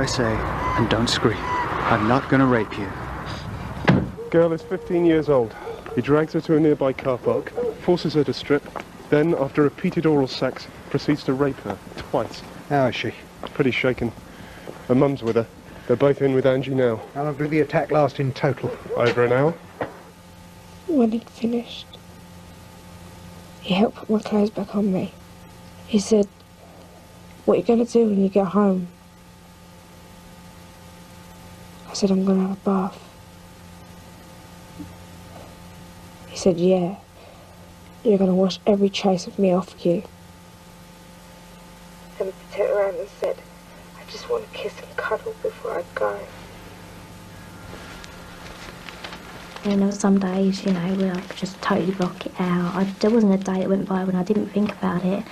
I say and don't scream. I'm not going to rape you. Girl is 15 years old. He drags her to a nearby car park, forces her to strip, then, after repeated oral sex, proceeds to rape her twice. How is she? Pretty shaken. Her mum's with her. They're both in with Angie now. How long did the attack last in total? Over an hour. When he'd finished, he helped put my clothes back on me. He said, "What are you going to do when you get home?" I said, "I'm going to have a bath." He said, "Yeah, you're going to wash every trace of me off you." Then he turned around and said, "I just want to kiss and cuddle before I go." And there were some days, you know, where I could just totally block it out. There wasn't a day that went by when I didn't think about it,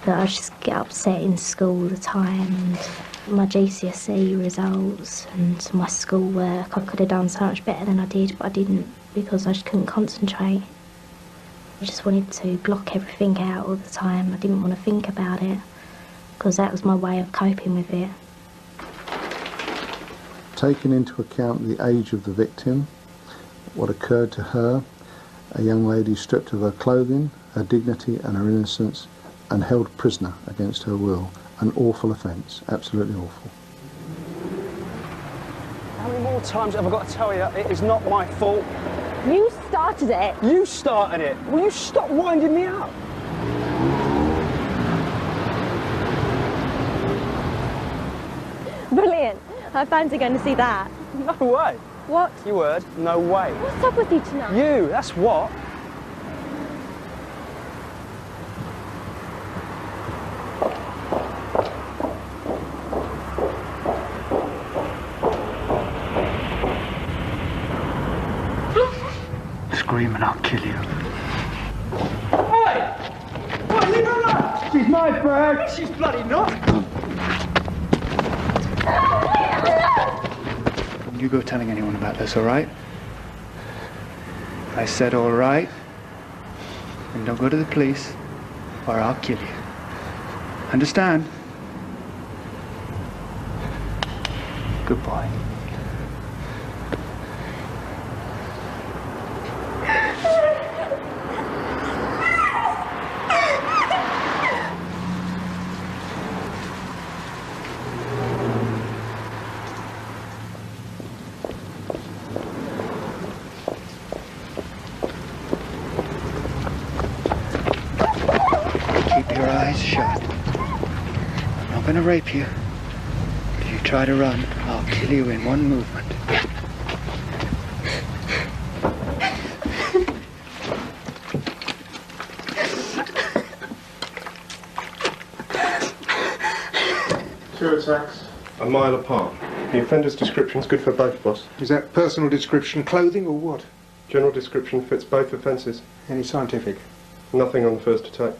but I just get upset in school all the time, and my GCSE results and my schoolwork. I could have done so much better than I did, but I didn't because I just couldn't concentrate. I just wanted to block everything out all the time. I didn't want to think about it because that was my way of coping with it. Taking into account the age of the victim, what occurred to her, a young lady stripped of her clothing, her dignity and her innocence, and held prisoner against her will. An awful offence, absolutely awful. How many more times have I got to tell you it is not my fault? You started it. You started it. Will you stop winding me up? Brilliant. I fancy going to see that. No way. What? You heard? No way. What's up with you tonight? You, that's what. Scream and I'll kill you. Hey! What, leave her alone! She's my bird! She's bloody not! You go telling anyone about this, all right? I said all right. And don't go to the police, or I'll kill you. Understand? Good boy. Keep your eyes shut. I'm not gonna rape you. If you try to run, I'll kill you in one movement. Two attacks, a mile apart. The offender's description's good for both of us. Is that personal description clothing or what? General description fits both offences. Any scientific? Nothing on the first attack.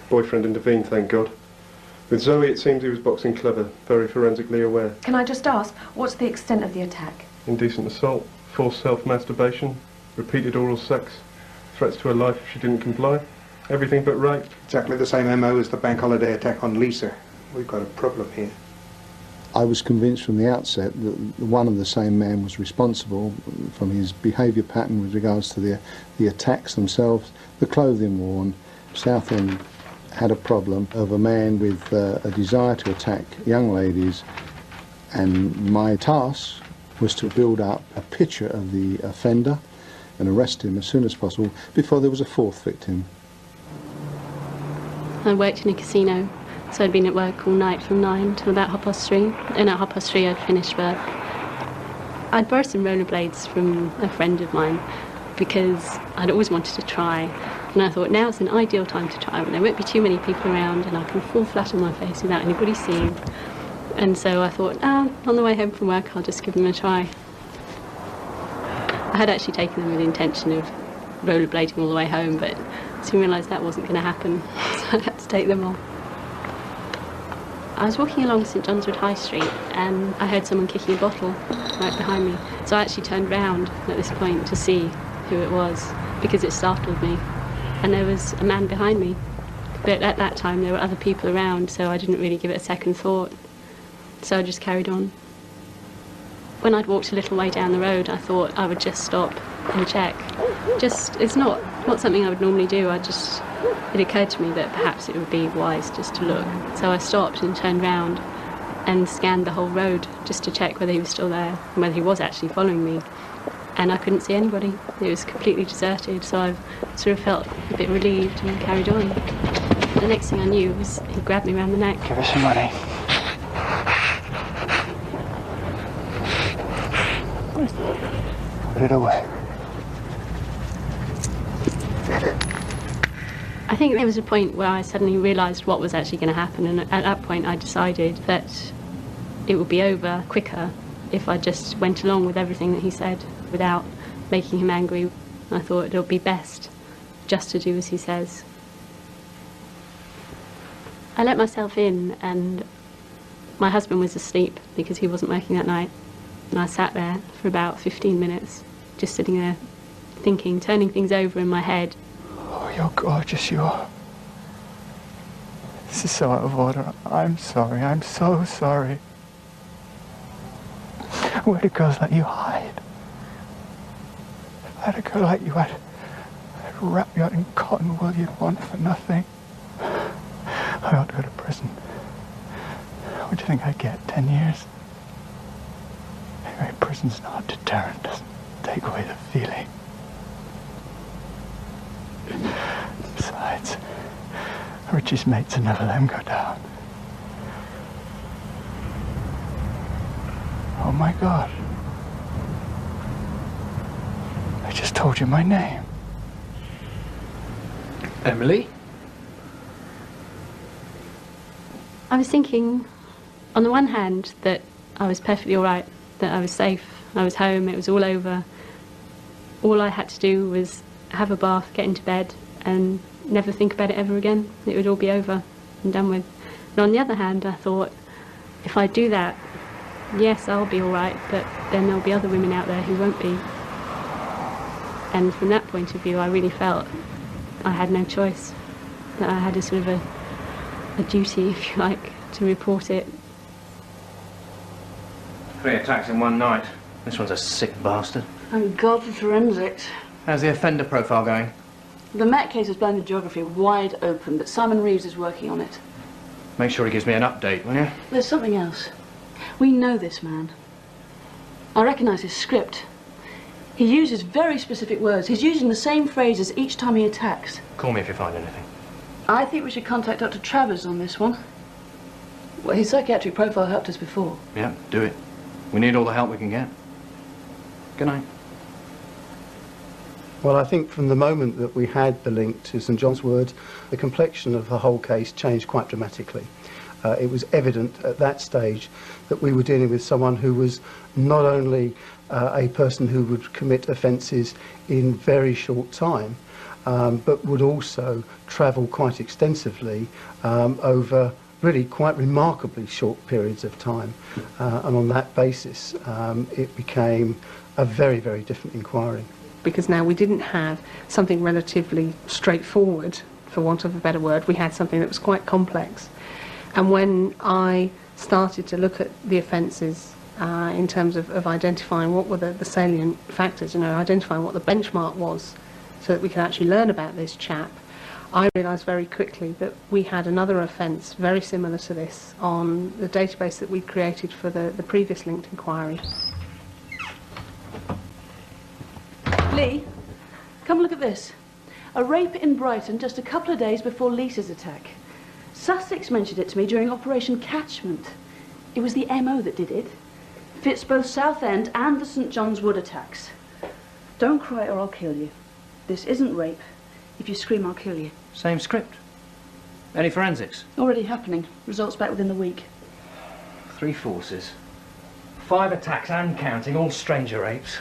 Boyfriend intervened, thank God. With Zoe, it seems he was boxing clever, very forensically aware. Can I just ask, what's the extent of the attack? Indecent assault, forced self-masturbation, repeated oral sex, threats to her life if she didn't comply. Everything but rape. Exactly the same MO as the bank holiday attack on Lisa. We've got a problem here. I was convinced from the outset that one and the same man was responsible from his behaviour pattern with regards to the attacks themselves, the clothing worn. Southend had a problem of a man with a desire to attack young ladies, and my task was to build up a picture of the offender and arrest him as soon as possible before there was a fourth victim. I worked in a casino, so I'd been at work all night from 9 till about 3:30, and at 3:30 I'd finished work. I'd borrowed some rollerblades from a friend of mine because I'd always wanted to try, and I thought now's an ideal time to try when there won't be too many people around and I can fall flat on my face without anybody seeing. And so I thought, on the way home from work I'll just give them a try. I had actually taken them with the intention of rollerblading all the way home, but soon realised that wasn't going to happen, so I had to take them off. I was walking along St John's Wood High Street and I heard someone kicking a bottle right behind me. So I actually turned round at this point to see who it was because it startled me. And there was a man behind me. But at that time there were other people around, so I didn't really give it a second thought. So I just carried on. When I'd walked a little way down the road, I thought I would just stop and check. It's not something I would normally do. It occurred to me that perhaps it would be wise just to look. So I stopped and turned round and scanned the whole road just to check whether he was still there and whether he was actually following me. And I couldn't see anybody. It was completely deserted, so I sort of felt a bit relieved and carried on. The next thing I knew was he grabbed me around the neck. Give us some money. Put it away. I think there was a point where I suddenly realised what was actually going to happen, and at that point I decided that it would be over quicker if I just went along with everything that he said without making him angry. I thought it would be best just to do as he says. I let myself in, and my husband was asleep because he wasn't working that night, and I sat there for about 15 minutes, just sitting there thinking, turning things over in my head. Oh, you're gorgeous, you are. This is so out of order. I'm sorry. I'm so sorry. Where do girls let you hide? If I had a girl like you, I'd wrap you out in cotton wool you'd want for nothing. I ought to go to prison. What do you think I get? 10 years? Anyway, prison's not a deterrent. Doesn't take away the feeling. Besides, Richie's mates will never let him go down. Oh my God. I just told you my name. Emily? I was thinking, on the one hand, that I was perfectly all right, that I was safe, I was home, it was all over. All I had to do was have a bath, get into bed, and never think about it ever again. It would all be over and done with. And on the other hand, I thought, if I do that, yes, I'll be all right, but then there'll be other women out there who won't be. And from that point of view, I really felt I had no choice, that I had a sort of a duty, if you like, to report it. 3 attacks in one night. This one's a sick bastard. Thank God for forensics. How's the offender profile going? The Met case is blended geography wide open, but Simon Reeves is working on it. Make sure he gives me an update, will you? There's something else. We know this man. I recognise his script. He uses very specific words. He's using the same phrases each time he attacks. Call me if you find anything. I think we should contact Dr. Travers on this one. Well, his psychiatric profile helped us before. Yeah, do it. We need all the help we can get. Good night. Well, I think from the moment that we had the link to St John's Wood, the complexion of the whole case changed quite dramatically. It was evident at that stage that we were dealing with someone who was not only a person who would commit offences in very short time, but would also travel quite extensively over really quite remarkably short periods of time. And on that basis, it became a very, very different inquiry. Because now we didn't have something relatively straightforward, for want of a better word. We had something that was quite complex. And when I started to look at the offences in terms of identifying what were the salient factors, identifying what the benchmark was so that we could actually learn about this chap, I realised very quickly that we had another offence very similar to this on the database that we'd created for the previous linked inquiry. Lee, come look at this. A rape in Brighton just a couple of days before Lisa's attack. Sussex mentioned it to me during Operation Catchment. It was the MO that did it. Fits both Southend and the St John's Wood attacks. Don't cry or I'll kill you. This isn't rape. If you scream, I'll kill you. Same script. Any forensics? Already happening. Results back within the week. 3 forces. 5 attacks and counting, all stranger rapes.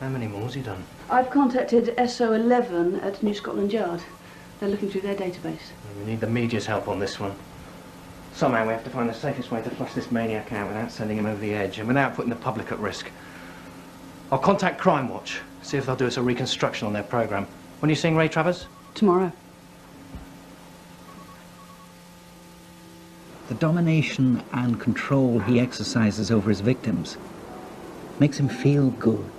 How many more's he done? I've contacted SO11 at New Scotland Yard. They're looking through their database. We need the media's help on this one. Somehow we have to find the safest way to flush this maniac out without sending him over the edge and without putting the public at risk. I'll contact Crimewatch, see if they'll do us a reconstruction on their programme. When are you seeing Ray Travers? Tomorrow. The domination and control he exercises over his victims makes him feel good.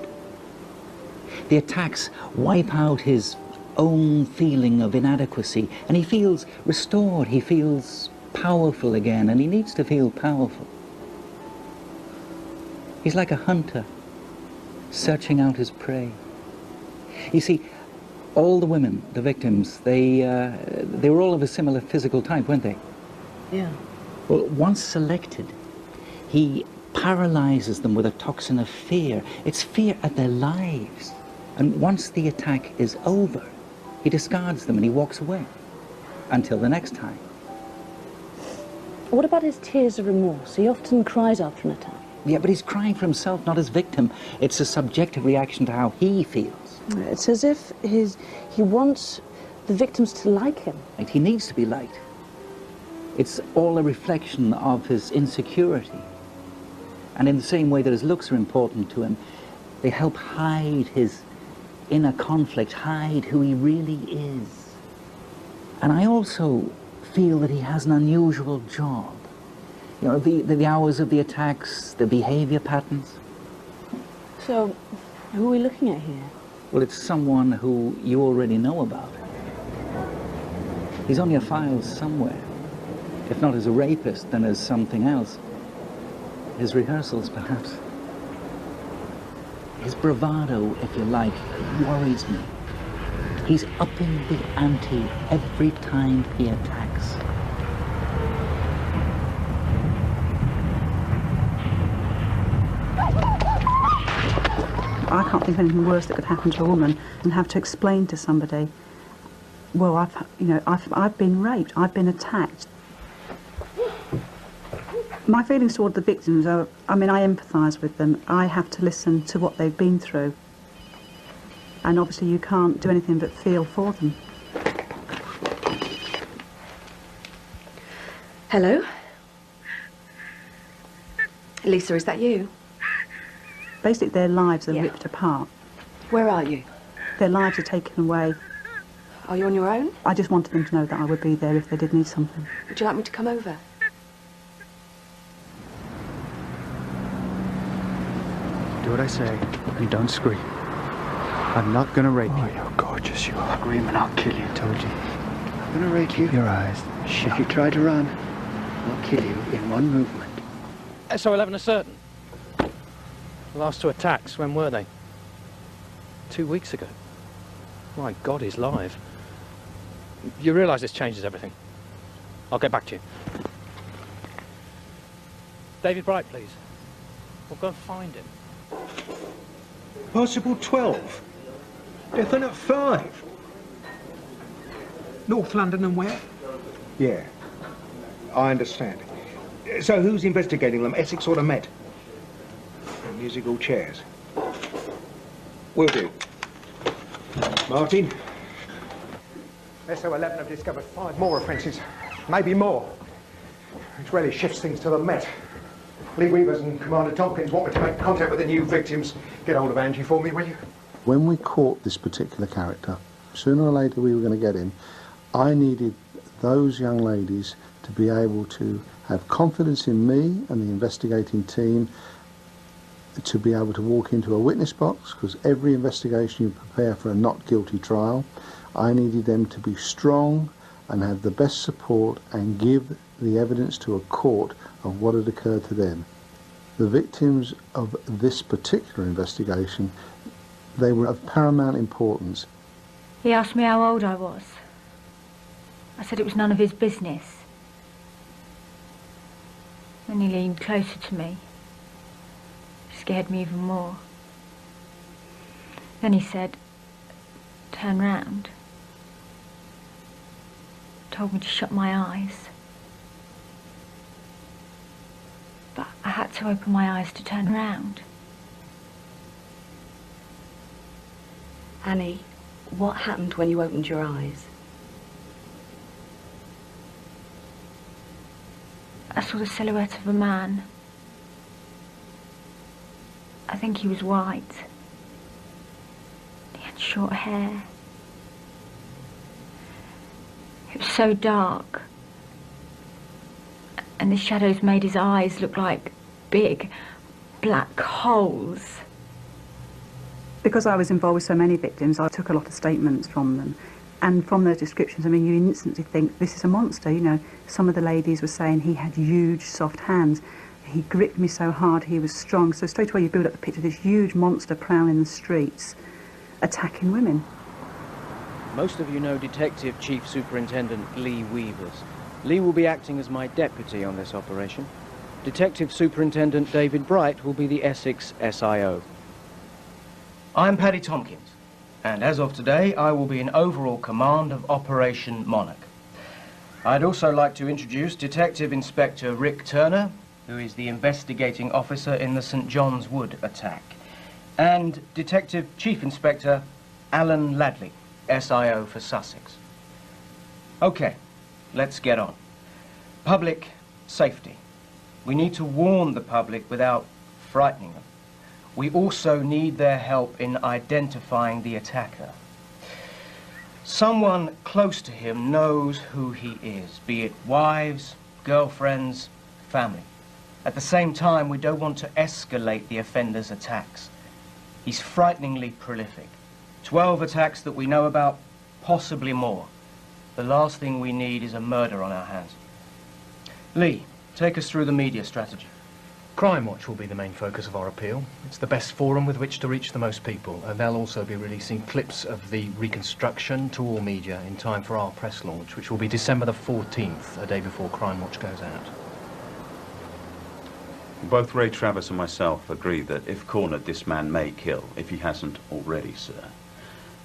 The attacks wipe out his own feeling of inadequacy, and he feels restored, he feels powerful again, and he needs to feel powerful. He's like a hunter, searching out his prey. You see, all the women, the victims, they were all of a similar physical type, weren't they? Yeah. Well, once selected, he paralyzes them with a toxin of fear. It's fear at their lives. And once the attack is over, he discards them and he walks away until the next time. What about his tears of remorse? He often cries after an attack. Yeah, but he's crying for himself, not his victim. It's a subjective reaction to how he feels. It's as if he wants the victims to like him. Right? He needs to be liked. It's all a reflection of his insecurity. And in the same way that his looks are important to him, they help hide his inner conflict, hide who he really is. And I also feel that he has an unusual job. You know, the hours of the attacks, the behavior patterns. So, who are we looking at here? Well, it's someone who you already know about. He's on your files somewhere. If not as a rapist, then as something else. His rehearsals, perhaps. His bravado, if you like, worries me. He's upping the ante every time he attacks. I can't think of anything worse that could happen to a woman than have to explain to somebody, well, I've been raped, I've been attacked. My feelings toward the victims are, I empathise with them. I have to listen to what they've been through. And obviously you can't do anything but feel for them. Hello? Lisa, is that you? Basically, their lives are ripped apart. Where are you? Their lives are taken away. Are you on your own? I just wanted them to know that I would be there if they did need something. Would you like me to come over? Do what I say, and don't scream. I'm not gonna rape you. You're gorgeous, you are. Scream and I'll kill you. Told you. I'm gonna rape you. Keep your eyes shut. If you try to run, I'll kill you in one movement. SO11 are certain. The last two attacks, when were they? 2 weeks ago. My God, he's live. You realise this changes everything. I'll get back to you. David Bright, please. We'll go and find him. Possible 12. Definite 5. North London and where? Yeah, I understand. So who's investigating them, Essex or the Met? Musical chairs. Will do. Martin? SO11 have discovered 5 more offences. Maybe more. Which really shifts things to the Met. Lee Weavers and Commander Tompkins want me to make contact with the new victims. Get hold of Angie for me, will you? When we caught this particular character, sooner or later we were going to get him, I needed those young ladies to be able to have confidence in me and the investigating team, to be able to walk into a witness box, because every investigation you prepare for a not guilty trial. I needed them to be strong and have the best support and give the evidence to a court of what had occurred to them. The victims of this particular investigation, they were of paramount importance. He asked me how old I was. I said it was none of his business. Then he leaned closer to me. Scared me even more. Then he said, "Turn round." Told me to shut my eyes. But I had to open my eyes to turn round. Annie, what happened when you opened your eyes? I saw the silhouette of a man. I think he was white. He had short hair. It was so dark. and the shadows made his eyes look like big black holes. Because I was involved with so many victims, I took a lot of statements from them. And from those descriptions, I mean, you instantly think, this is a monster, you know. Some of the ladies were saying he had huge, soft hands. He gripped me so hard, he was strong. So straight away you build up the picture of this huge monster prowling the streets, attacking women. Most of you know Detective Chief Superintendent Lee Weavers. Lee will be acting as my deputy on this operation. Detective Superintendent David Bright will be the Essex SIO. I'm Paddy Tompkins, and as of today, I will be in overall command of Operation Monarch. I'd also like to introduce Detective Inspector Rick Turner, who is the investigating officer in the St. John's Wood attack, and Detective Chief Inspector Alan Ladley, SIO for Sussex. Okay, let's get on. Public safety. We need to warn the public without frightening them. We also need their help in identifying the attacker. Someone close to him knows who he is, be it wives, girlfriends, family. At the same time, we don't want to escalate the offender's attacks. He's frighteningly prolific. 12 attacks that we know about, possibly more. The last thing we need is a murder on our hands. Lee, take us through the media strategy. Crimewatch will be the main focus of our appeal. It's the best forum with which to reach the most people. They'll also be releasing clips of the reconstruction to all media in time for our press launch, which will be December the 14th, a day before Crimewatch goes out. Both Ray Travis and myself agree that if cornered, this man may kill, if he hasn't already, sir.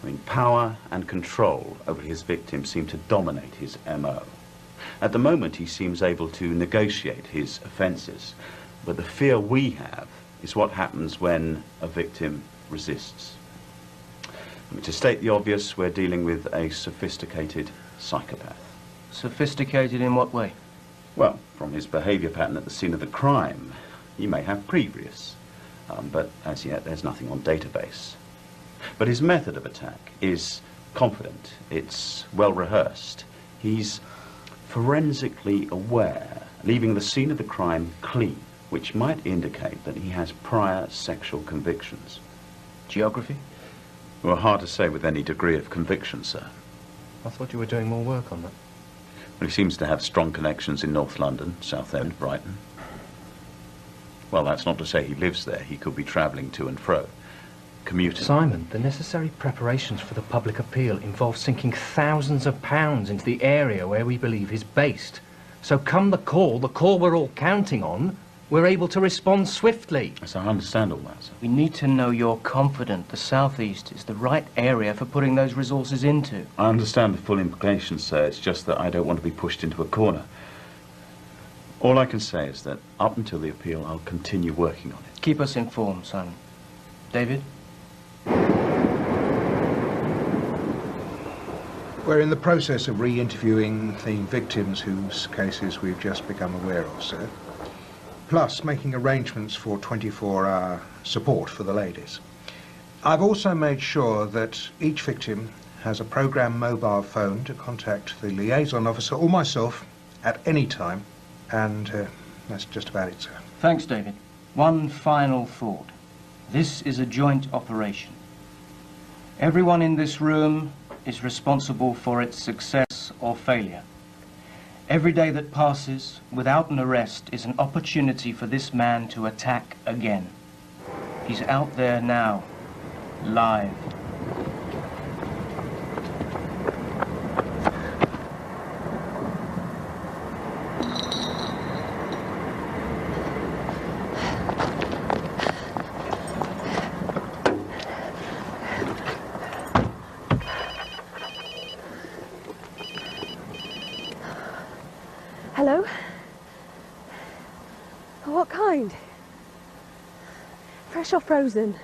I mean, power and control over his victim seem to dominate his MO. At the moment, he seems able to negotiate his offences, but the fear we have is what happens when a victim resists. I mean, to state the obvious, we're dealing with a sophisticated psychopath. Sophisticated in what way? Well, from his behaviour pattern at the scene of the crime, he may have previous, but as yet there's nothing on database. But his method of attack is confident, it's well rehearsed. He's forensically aware, leaving the scene of the crime clean, which might indicate that he has prior sexual convictions. Geography? Well, hard to say with any degree of conviction, sir. I thought you were doing more work on that. Well, he seems to have strong connections in North London, Southend, Brighton. Well, that's not to say he lives there. He could be travelling to and fro, commuting. Simon, the necessary preparations for the public appeal involve sinking thousands of pounds into the area where we believe he's based. So come the call we're all counting on, we're able to respond swiftly. Yes, I understand all that, sir. We need to know you're confident the southeast is the right area for putting those resources into. I understand the full implications, sir. It's just that I don't want to be pushed into a corner. All I can say is that up until the appeal, I'll continue working on it. Keep us informed, Simon. David? We're in the process of re-interviewing the victims whose cases we've just become aware of, sir. Plus making arrangements for 24-hour support for the ladies. I've also made sure that each victim has a programmed mobile phone to contact the liaison officer or myself at any time, and that's just about it, sir. Thanks, David. One final thought. This is a joint operation. Everyone in this room is responsible for its success or failure. Every day that passes without an arrest is an opportunity for this man to attack again. He's out there now, live. Hello? What kind? Fresh or frozen?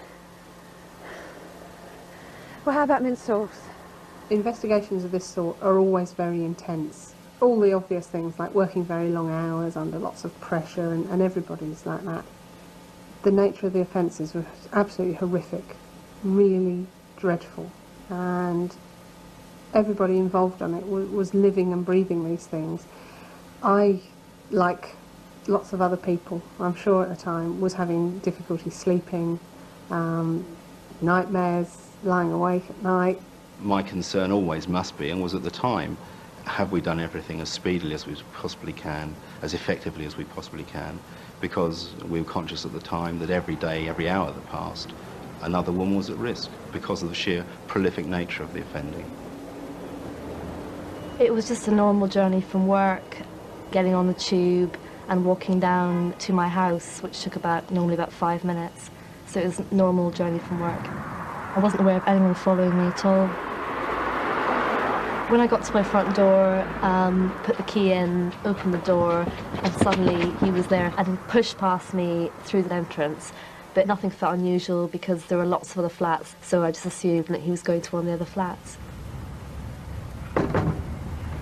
Well, how about minced sauce? Investigations of this sort are always very intense. All the obvious things like working very long hours under lots of pressure, and everybody's like that. The nature of the offences was absolutely horrific, really dreadful, and everybody involved on it was living and breathing these things. I like lots of other people, I'm sure at the time, was having difficulty sleeping, nightmares, lying awake at night. My concern always must be, and was at the time, have we done everything as speedily as we possibly can, as effectively as we possibly can? Because we were conscious at the time that every day, every hour that passed, another woman was at risk because of the sheer prolific nature of the offending. It was just a normal journey from work, getting on the tube and walking down to my house, which took normally about 5 minutes. So it was a normal journey from work. I wasn't aware of anyone following me at all. When I got to my front door, put the key in, opened the door, and suddenly he was there and pushed past me through the entrance. But nothing felt unusual because there were lots of other flats, so I just assumed that he was going to one of the other flats.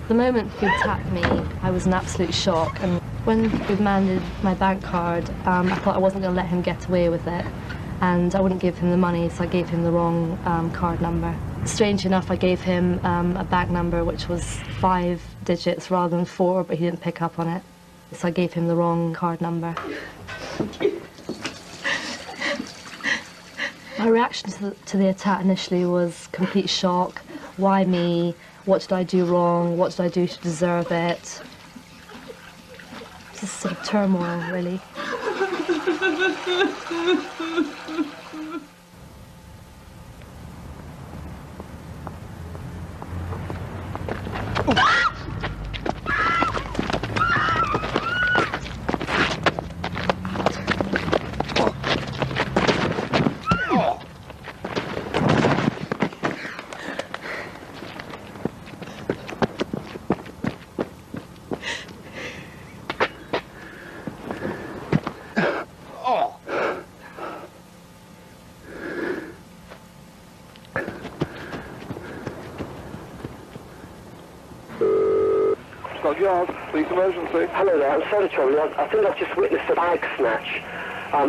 The moment he attacked me, I was in absolute shock, and when he demanded my bank card, I thought I wasn't going to let him get away with it, and I wouldn't give him the money, so I gave him the wrong card number. Strange enough, I gave him a bank number which was 5 digits rather than 4, but he didn't pick up on it, so I gave him the wrong card number. My reaction to the attack initially was complete shock. Why me? What did I do wrong? What did I do to deserve it? Just sort of turmoil, really. Police emergency. Hello there, I'm sorry to trouble you. I think I've just witnessed a bag snatch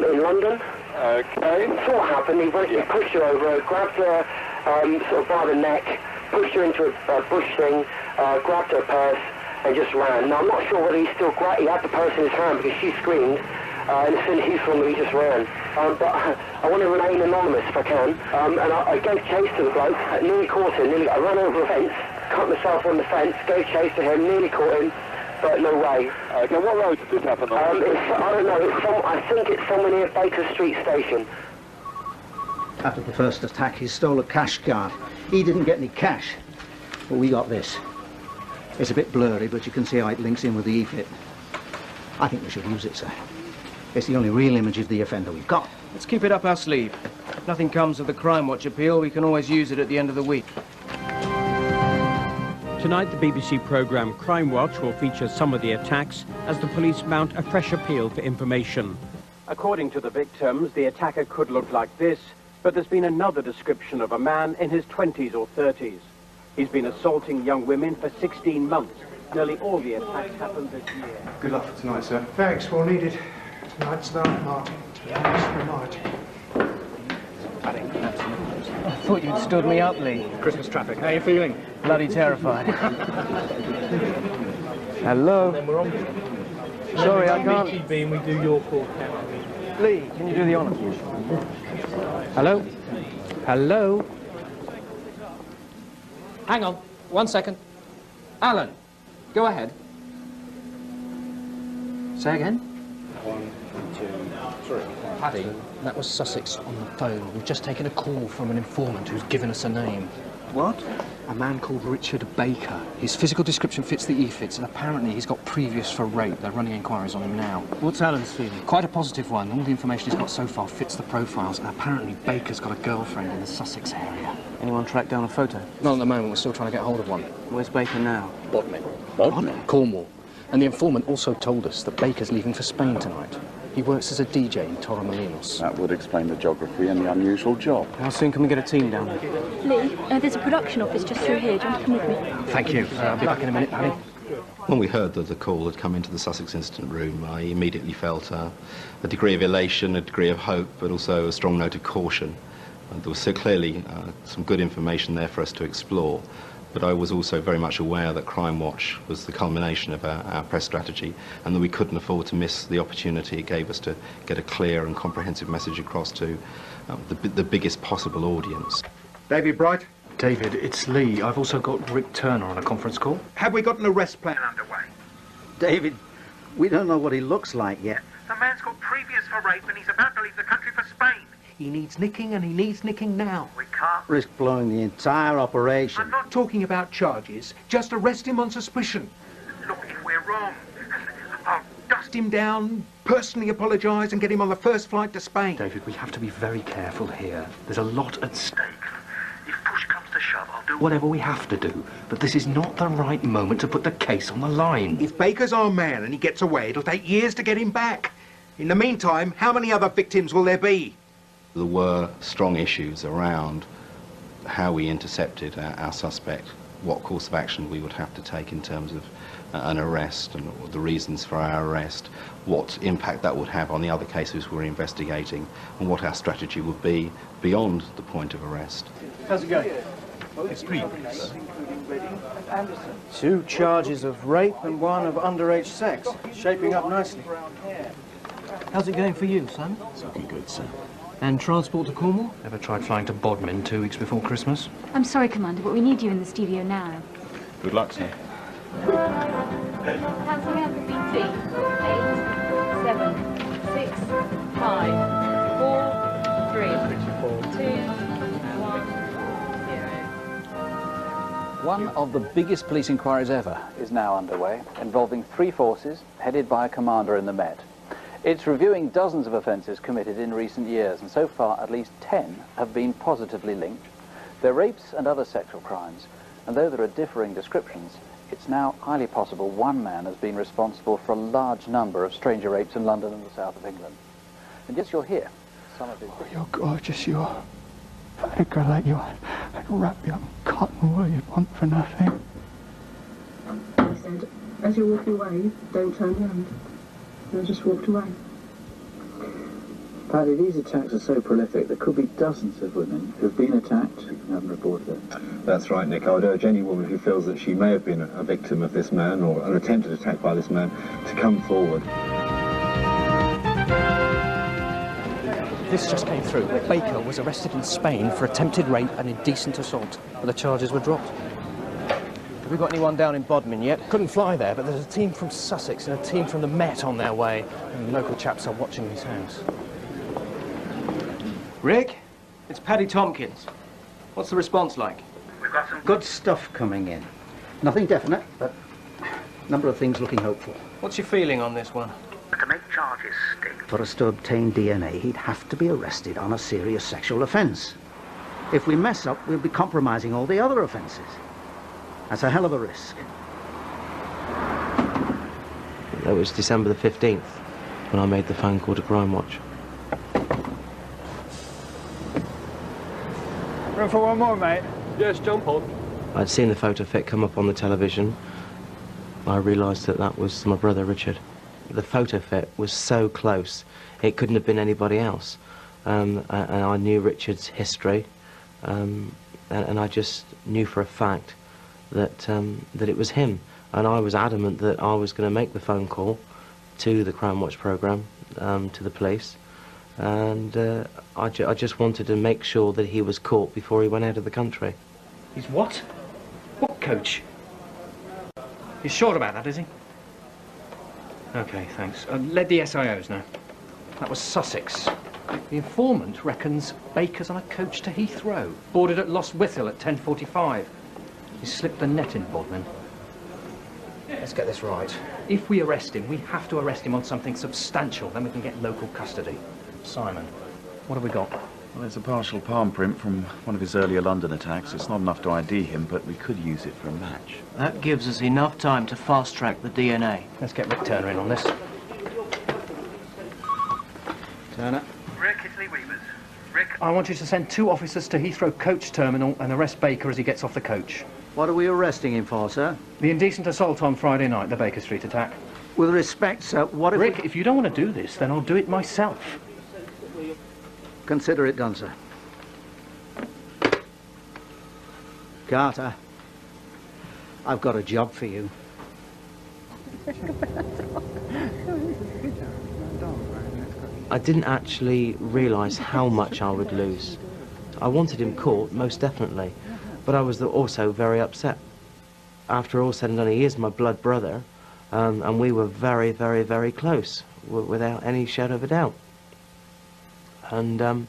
in London. Okay. So what happened, he pushed her over, grabbed her sort of by the neck, pushed her into a bush thing, grabbed her purse and just ran. Now I'm not sure whether he had the purse in his hand because she screamed, and as soon as he saw me he just ran. But I want to remain anonymous if I can, and I gave chase to the bloke, nearly caught him, I ran over a fence, cut myself on the fence, gave chase to him, nearly caught him, but no way. Okay, what road did this happen on? I don't know, I think it's somewhere near Baker Street Station. After the first attack, he stole a cash card. He didn't get any cash, but we got this. It's a bit blurry, but you can see how it links in with the e-fit. I think we should use it, sir. It's the only real image of the offender we've got. Let's keep it up our sleeve. If nothing comes of the Crimewatch appeal, we can always use it at the end of the week. Tonight, the BBC programme Crimewatch will feature some of the attacks as the police mount a fresh appeal for information. According to the victims, the attacker could look like this, but there's been another description of a man in his 20s or 30s. He's been assaulting young women for 16 months. Nearly all the attacks happened this year. Good luck for tonight, sir. Thanks, well needed. Tonight's the night, Martin. Tonight's the night. I thought you'd stood me up, Lee. Christmas traffic. How are you feeling? Bloody terrified. Hello? Then we're on. Sorry, I can't. Being we do your call. Lee, can you do the honours? Hello? Hello? Hang on, 1 second. Alan, go ahead. Say again? 1, 2, 3. Paddy, that was Sussex on the phone. We've just taken a call from an informant who's given us a name. What? A man called Richard Baker. His physical description fits the e-fits, and apparently he's got previous for rape. They're running inquiries on him now. What's Alan's feeling? Quite a positive one. All the information he's got so far fits the profiles, and apparently Baker's got a girlfriend in the Sussex area. Anyone tracked down a photo? Not at the moment. We're still trying to get hold of one. Where's Baker now? Bodmin. Bodmin? Cornwall. And the informant also told us that Baker's leaving for Spain tonight. He works as a DJ in Torremolinos. That would explain the geography and the unusual job. How soon can we get a team down there? Lee, there's a production office just through here. Do you want to come with me? Thank you. I'll be back in a minute, Paddy. When we heard that the call had come into the Sussex incident room, I immediately felt a degree of elation, a degree of hope, but also a strong note of caution. There was so clearly some good information there for us to explore. But I was also very much aware that Crimewatch was the culmination of our press strategy, and that we couldn't afford to miss the opportunity it gave us to get a clear and comprehensive message across to the biggest possible audience. David Bright? David, it's Lee. I've also got Rick Turner on a conference call. Have we got an arrest plan underway? David, we don't know what he looks like yet. The man's got previous for rape and he's about to leave the country for Spain. He needs nicking, and he needs nicking now. We can't Risk blowing the entire operation. I'm not talking about charges. Just arrest him on suspicion. Look, if we're wrong, I'll dust him down, personally apologise and get him on the first flight to Spain. David, we have to be very careful here. There's a lot at stake. If push comes to shove, I'll do Whatever we have to do. But this is not the right moment to put the case on the line. If Baker's our man and he gets away, it'll take years to get him back. In the meantime, how many other victims will there be? There were strong issues around how we intercepted our suspect, what course of action we would have to take in terms of an arrest and the reasons for our arrest, what impact that would have on the other cases we're investigating, and what our strategy would be beyond the point of arrest. How's it going? It's pretty. 2 charges of rape and 1 of underage sex. Shaping up nicely. How's it going for you, son? It's looking good, sir. And transport to Cornwall? Ever tried flying to Bodmin 2 weeks before Christmas? I'm sorry, Commander, but we need you in the studio now. Good luck, sir. Cancel me out the BT. 8, 7, 6, 5, 4, 3, 2, 1, 0. One of the biggest police inquiries ever is now underway, involving 3 forces headed by a commander in the Met. It's reviewing dozens of offences committed in recent years, and so far at least 10 have been positively linked. They're rapes and other sexual crimes, and though there are differing descriptions, it's now highly possible one man has been responsible for a large number of stranger rapes in London and the south of England. And yes, you'll hear some of his... Oh, you're gorgeous, you are. A girl like you, I'd wrap you up in cotton wool, you'd want for nothing. I said, as you're walking away, don't turn around. And I just walked away. Paddy, these attacks are so prolific, there could be dozens of women who've been attacked and haven't reported it. That's right, Nick. I would urge any woman who feels that she may have been a victim of this man or an attempted attack by this man to come forward. This just came through. Baker was arrested in Spain for attempted rape and indecent assault, but the charges were dropped. Have we got anyone down in Bodmin yet? Couldn't fly there, but there's a team from Sussex and a team from the Met on their way. And local chaps are watching his house. Rick, it's Paddy Tompkins. What's the response like? We've got some good stuff coming in. Nothing definite, but a number of things looking hopeful. What's your feeling on this one? To make charges stick. For us to obtain DNA, he'd have to be arrested on a serious sexual offence. If we mess up, we'll be compromising all the other offences. That's a hell of a risk. That was December the 15th when I made the phone call to Crimewatch. Room for one more, mate? Yes, jump on. I'd seen the photo fit come up on the television. I realised that that was my brother Richard. The photo fit was so close, it couldn't have been anybody else. And I knew Richard's history, and I just knew for a fact that that it was him. And I was adamant that I was going to make the phone call to the Crimewatch programme, to the police, and I just wanted to make sure that he was caught before he went out of the country. He's what? What coach? He's sure about that, is he? OK, thanks. Let the SIOs know. That was Sussex. The informant reckons Baker's on a coach to Heathrow, boarded at Lostwithiel at 10:45. He slipped the net in Bodmin. Let's get this right. If we arrest him, we have to arrest him on something substantial, then we can get local custody. Simon, what have we got? Well, there's a partial palm print from one of his earlier London attacks. It's not enough to ID him, but we could use it for a match. That gives us enough time to fast-track the DNA. Let's get Rick Turner in on this. Turner. Rick, it's Lee Weavers. Rick. I want you to send 2 officers to Heathrow coach terminal and arrest Baker as he gets off the coach. What are we arresting him for, sir? The indecent assault on Friday night, the Baker Street attack. With respect, sir, what if... Rick, if you don't want to do this, then I'll do it myself. Consider it done, sir. Carter. I've got a job for you. I didn't actually realise how much I would lose. I wanted him caught, most definitely, but I was also very upset. After all said and done, he is my blood brother, and we were very, very, very close, without any shadow of a doubt. And I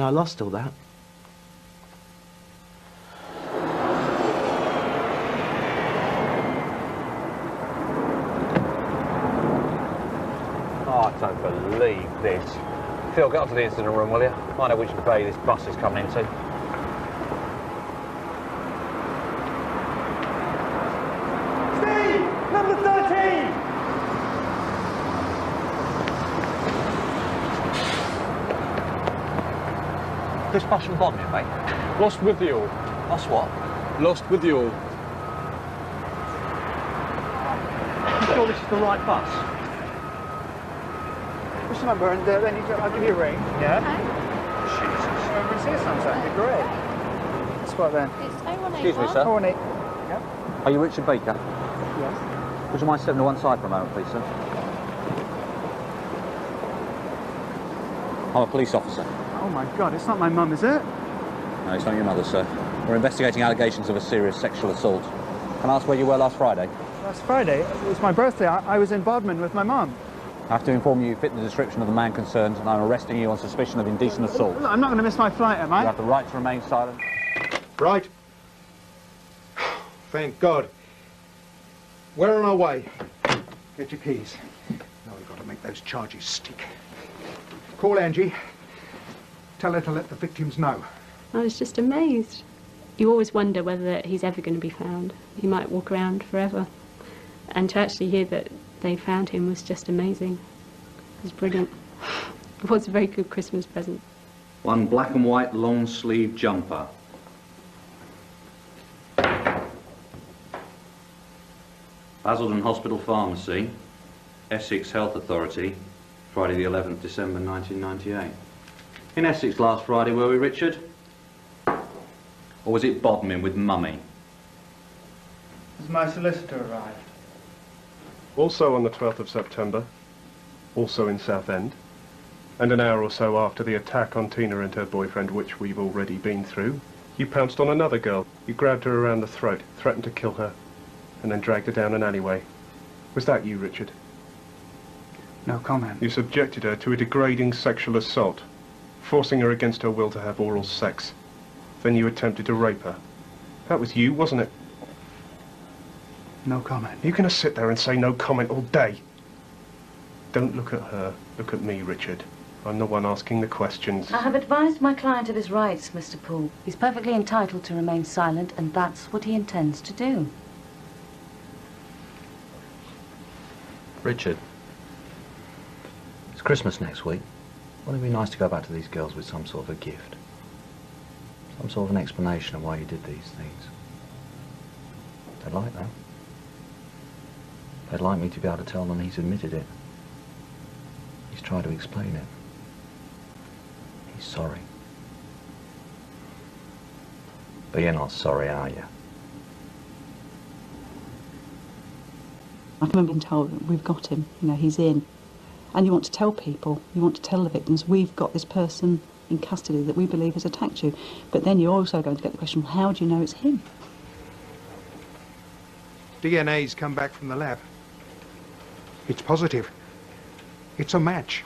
lost all that. Oh, I don't believe this. Phil, get up to the incident room, will you? Find out which bay this bus is coming into. Steve! Number 13! This bus from Bodmin, mate? Lost with you all. Lost what? Lost with you all. You sure this is the right bus? What's the number? And then I'll give you a ring. Yeah? Jesus. We see something. That'd be great. That's what then. It's 0181. Excuse me, sir. 018. Yep. Are you Richard Baker? Yes. Would you mind stepping to one side for a moment, please, sir? I'm a police officer. Oh my God, it's not my mum, is it? No, it's not your mother, sir. We're investigating allegations of a serious sexual assault. Can I ask where you were last Friday? Last Friday? It was my birthday. I was in Bodmin with my mum. I have to inform you fit the description of the man concerned, and I'm arresting you on suspicion of indecent assault. I'm not going to miss my flight, am I? You have the right to remain silent. Right. Thank God. We're on our way. Get your keys. Now we've got to make those charges stick. Call Angie. Tell her to let the victims know. I was just amazed. You always wonder whether he's ever going to be found. He might walk around forever. And to actually hear that they found him was just amazing. It was brilliant. It was a very good Christmas present. One black and white long sleeve jumper. Basildon Hospital Pharmacy, Essex Health Authority, Friday the 11th December 1998. In Essex last Friday, were we, Richard? Or was it Bodmin with Mummy? Has my solicitor arrived? Also on the 12th of September, also in Southend, and an hour or so after the attack on Tina and her boyfriend, which we've already been through, you pounced on another girl. You grabbed her around the throat, threatened to kill her, and then dragged her down an alleyway. Was that you, Richard? No comment. You subjected her to a degrading sexual assault, forcing her against her will to have oral sex. Then you attempted to rape her. That was you, wasn't it? No comment. You're going to sit there and say no comment all day? Don't look at her. Look at me, Richard. I'm the one asking the questions. I have advised my client of his rights, Mr. Poole. He's perfectly entitled to remain silent, and that's what he intends to do. Richard, it's Christmas next week. Wouldn't it be nice to go back to these girls with some sort of a gift? Some sort of an explanation of why you did these things. They'd like that. They'd like me to be able to tell them he's admitted it. He's tried to explain it. He's sorry. But you're not sorry, are you? I remember being told that we've got him, you know, he's in. And you want to tell people, you want to tell the victims, we've got this person in custody that we believe has attacked you. But then you're also going to get the question, well, how do you know it's him? DNA's come back from the lab. It's positive. It's a match.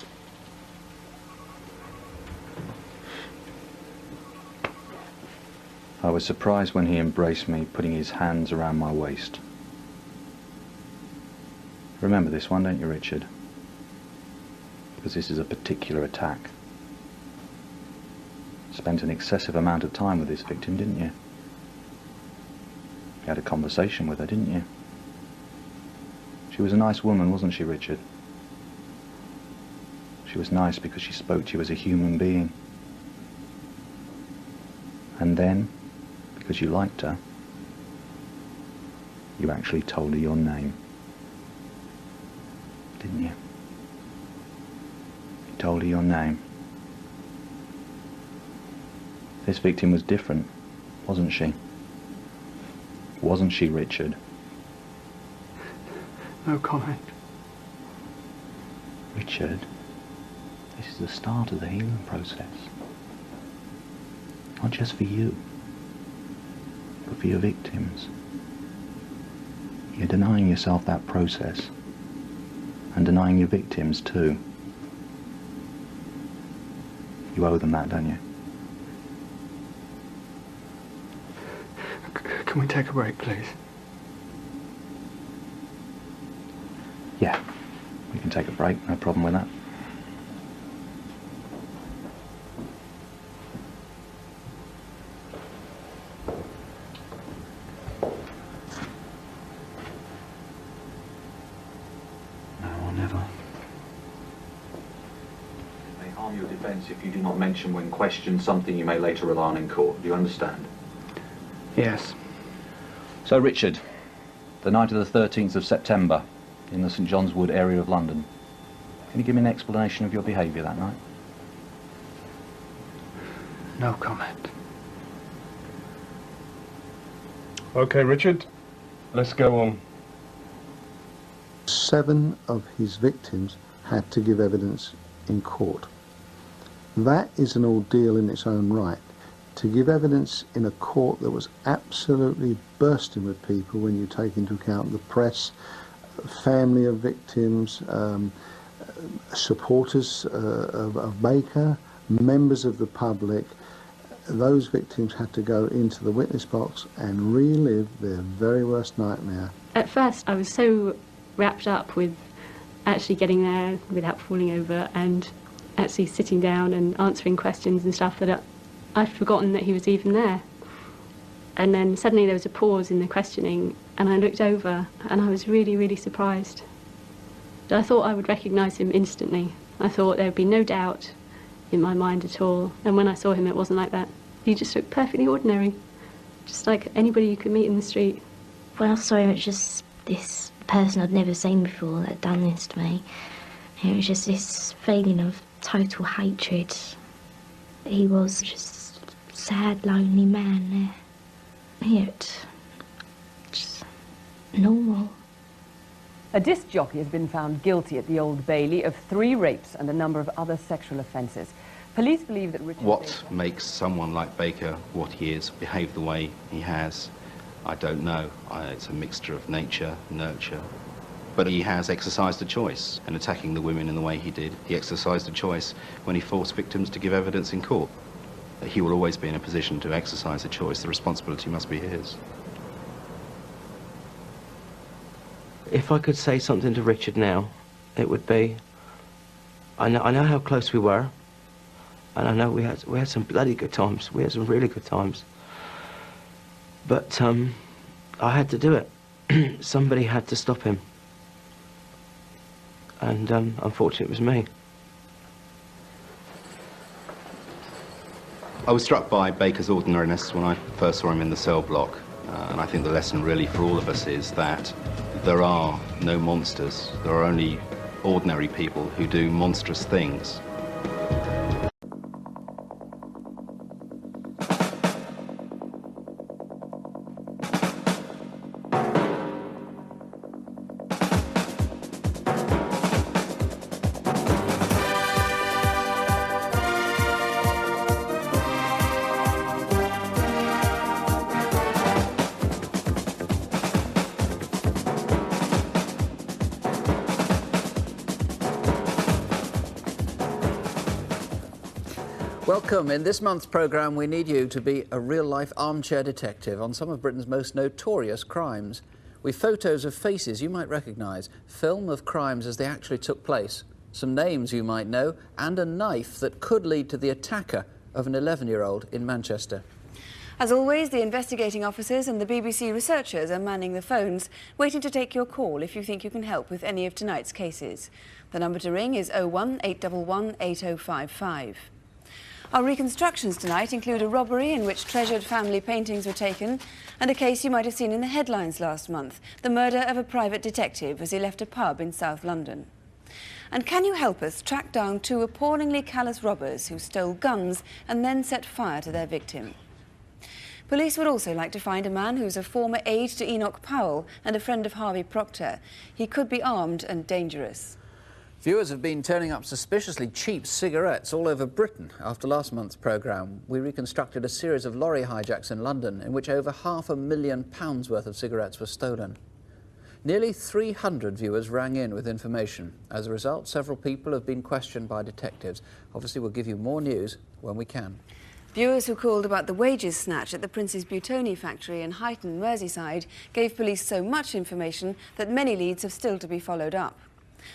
I was surprised when he embraced me, putting his hands around my waist. Remember this one, don't you, Richard? Because this is a particular attack. Spent an excessive amount of time with this victim, didn't you? You had a conversation with her, didn't you? She was a nice woman, wasn't she, Richard? She was nice because she spoke to you as a human being. And then, because you liked her, you actually told her your name. Didn't you? You told her your name. This victim was different. Wasn't she? Wasn't she, Richard? No comment. Richard, this is the start of the healing process. Not just for you, but for your victims. You're denying yourself that process, and denying your victims too. You owe them that, don't you? Can we take a break, please? Yeah, we can take a break, no problem with that. Now or never. It may harm your defence if you do not mention when questioned something you may later rely on in court. Do you understand? Yes. So, Richard, the night of the 13th of September in the St John's Wood area of London, can you give me an explanation of your behaviour that night? No comment. OK, Richard, let's go on. 7 of his victims had to give evidence in court. That is an ordeal in its own right. To give evidence in a court that was absolutely bursting with people when you take into account the press, family of victims, supporters of Baker, members of the public, those victims had to go into the witness box and relive their very worst nightmare. At first I was so wrapped up with actually getting there without falling over and actually sitting down and answering questions and stuff that I'd forgotten that he was even there. And then suddenly there was a pause in the questioning and I looked over and I was really, really surprised. I thought I would recognise him instantly. I thought there would be no doubt in my mind at all. And when I saw him, it wasn't like that. He just looked perfectly ordinary, just like anybody you could meet in the street. When I saw him, it was just this person I'd never seen before that had done this to me. It was just this feeling of total hatred. He was just a sad, lonely man there. Yet, just normal. A disc jockey has been found guilty at the Old Bailey of 3 rapes and a number of other sexual offences. Police believe that Richard What makes someone like Baker what he is, behave the way he has, I don't know. It's a mixture of nature, nurture. But he has exercised a choice in attacking the women in the way he did. He exercised a choice when he forced victims to give evidence in court. He will always be in a position to exercise a choice. The responsibility must be his. If I could say something to Richard now, it would be, I know how close we were, and I know we had some bloody good times. We had some really good times. But I had to do it. Somebody had to stop him. And unfortunately it was me. I was struck by Baker's ordinariness when I first saw him in the cell block. And I think the lesson really for all of us is that there are no monsters. There are only ordinary people who do monstrous things. Welcome. In this month's programme, we need you to be a real-life armchair detective on some of Britain's most notorious crimes. With photos of faces you might recognise, film of crimes as they actually took place, some names you might know, and a knife that could lead to the attacker of an 11-year-old in Manchester. As always, the investigating officers and the BBC researchers are manning the phones, waiting to take your call if you think you can help with any of tonight's cases. The number to ring is 01 811 8055. Our reconstructions tonight include a robbery in which treasured family paintings were taken and a case you might have seen in the headlines last month, the murder of a private detective as he left a pub in South London. And can you help us track down 2 appallingly callous robbers who stole guns and then set fire to their victim? Police would also like to find a man who's a former aide to Enoch Powell and a friend of Harvey Proctor. He could be armed and dangerous. Viewers have been turning up suspiciously cheap cigarettes all over Britain. After last month's programme, we reconstructed a series of lorry hijacks in London in which over £500,000 worth of cigarettes were stolen. Nearly 300 viewers rang in with information. As a result, several people have been questioned by detectives. Obviously, we'll give you more news when we can. Viewers who called about the wages snatch at the Prince's Butoni factory in Huyton, Merseyside, gave police so much information that many leads have still to be followed up.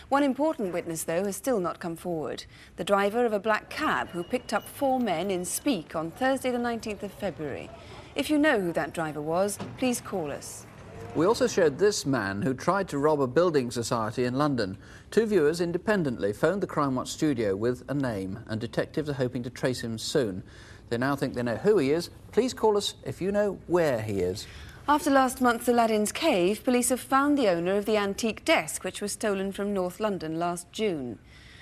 One important witness, though, has still not come forward. The driver of a black cab who picked up 4 men in Speke on Thursday the 19th of February. If you know who that driver was, please call us. We also showed this man who tried to rob a building society in London. 2 viewers independently phoned the Crimewatch studio with a name, and detectives are hoping to trace him soon. They now think they know who he is. Please call us if you know where he is. After last month's Aladdin's Cave, police have found the owner of the antique desk which was stolen from North London last June.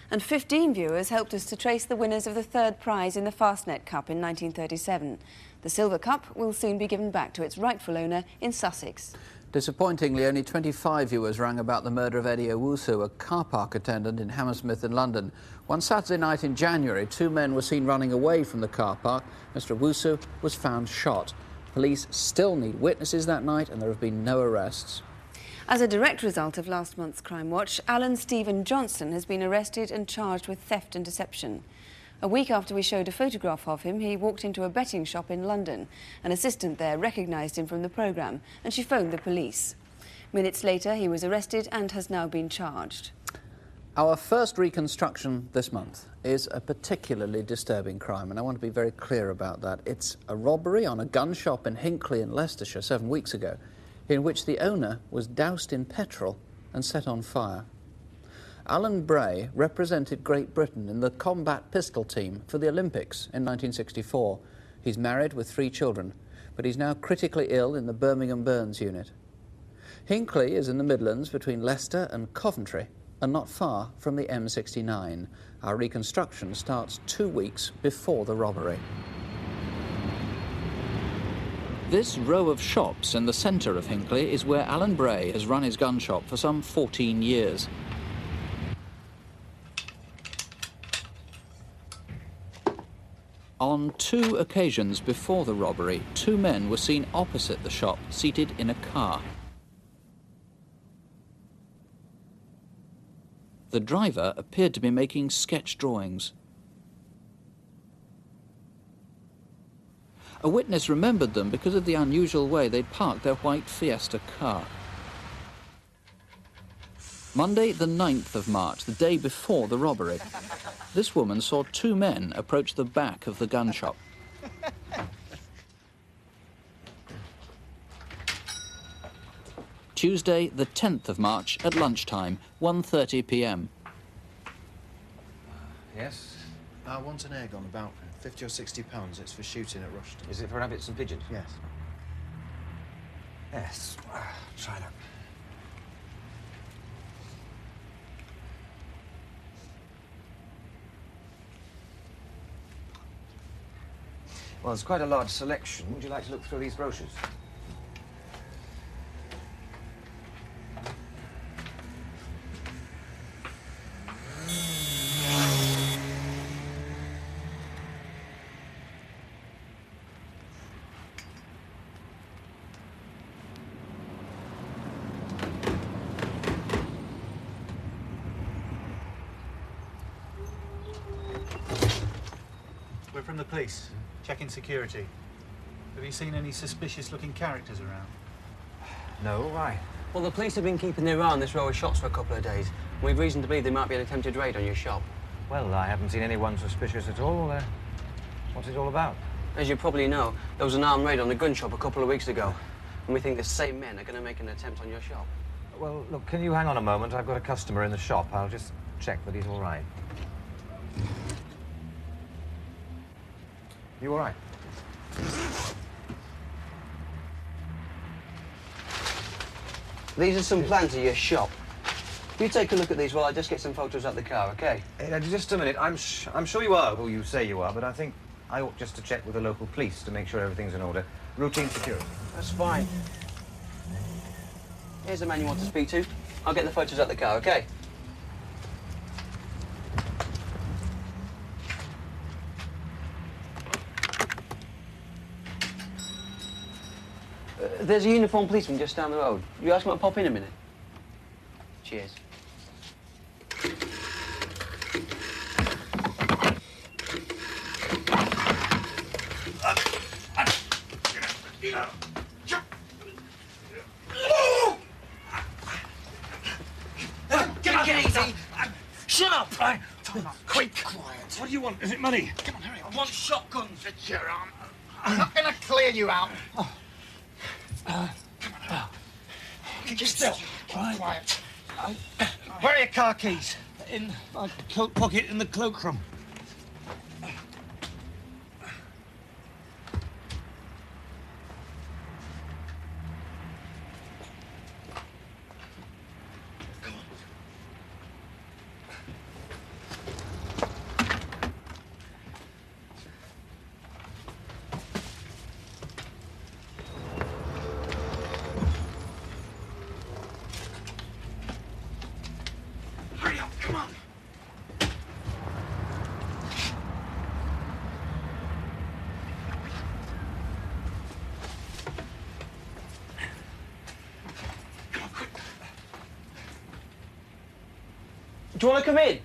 And 15 viewers helped us to trace the winners of the 3rd prize in the Fastnet Cup in 1937. The Silver Cup will soon be given back to its rightful owner in Sussex. Disappointingly, only 25 viewers rang about the murder of Eddie Owusu, a car park attendant in Hammersmith in London. One Saturday night in January, 2 men were seen running away from the car park. Mr. Owusu was found shot. Police still need witnesses that night, and there have been no arrests. As a direct result of last month's Crimewatch, Alan Stephen Johnson has been arrested and charged with theft and deception. A week after we showed a photograph of him, he walked into a betting shop in London. An assistant there recognised him from the programme, and she phoned the police. Minutes later, he was arrested and has now been charged. Our first reconstruction this month is a particularly disturbing crime, and I want to be very clear about that. It's a robbery on a gun shop in Hinckley in Leicestershire 7 weeks ago, in which the owner was doused in petrol and set on fire. Alan Bray represented Great Britain in the combat pistol team for the Olympics in 1964. He's married with 3 children, but he's now critically ill in the Birmingham Burns unit. Hinckley is in the Midlands between Leicester and Coventry, and not far from the M69. Our reconstruction starts 2 weeks before the robbery. This row of shops in the centre of Hinckley is where Alan Bray has run his gun shop for some 14 years. On 2 occasions before the robbery, 2 men were seen opposite the shop, seated in a car. The driver appeared to be making sketch drawings. A witness remembered them because of the unusual way they'd parked their white Fiesta car. Monday, the 9th of March, the day before the robbery, this woman saw 2 men approach the back of the gun shop. Tuesday, the 10th of March, at lunchtime, 1:30 p.m. Yes? I want an egg on about 50 or 60 pounds. It's for shooting at Rushton. Is it for rabbits and pigeons? Yes. Yes. Try that. Well, there's quite a large selection. Would you like to look through these brochures? We're from the police, checking security. Have you seen any suspicious-looking characters around? No, why? Well, the police have been keeping their eye on this row of shops for a couple of days. We've reason to believe there might be an attempted raid on your shop. Well, I haven't seen anyone suspicious at all. What's it all about? As you probably know, there was an armed raid on the gun shop a couple of weeks ago, and we think the same men are going to make an attempt on your shop. Well, look, can you hang on a moment? I've got a customer in the shop. I'll just check that he's all right. You all right? These are some plans of your shop. You take a look at these while I just get some photos out the car, OK? Just a minute. I'm sure you are who you say you are, but I think I ought just to check with the local police to make sure everything's in order. Routine security. That's fine. Here's a man you want to speak to. I'll get the photos out the car, OK? There's a uniformed policeman just down the road. You ask him to pop in a minute. Cheers. Get easy. Shut up. Quick. Quiet. What do you want? Is it money? Come on, hurry up. I want shotguns. It's your arm. I'm not going to clear you out. Come on, hurry up. Keep still. Right. Quiet. Where are your car keys? In my coat pocket in the cloakroom. Do you want to come in?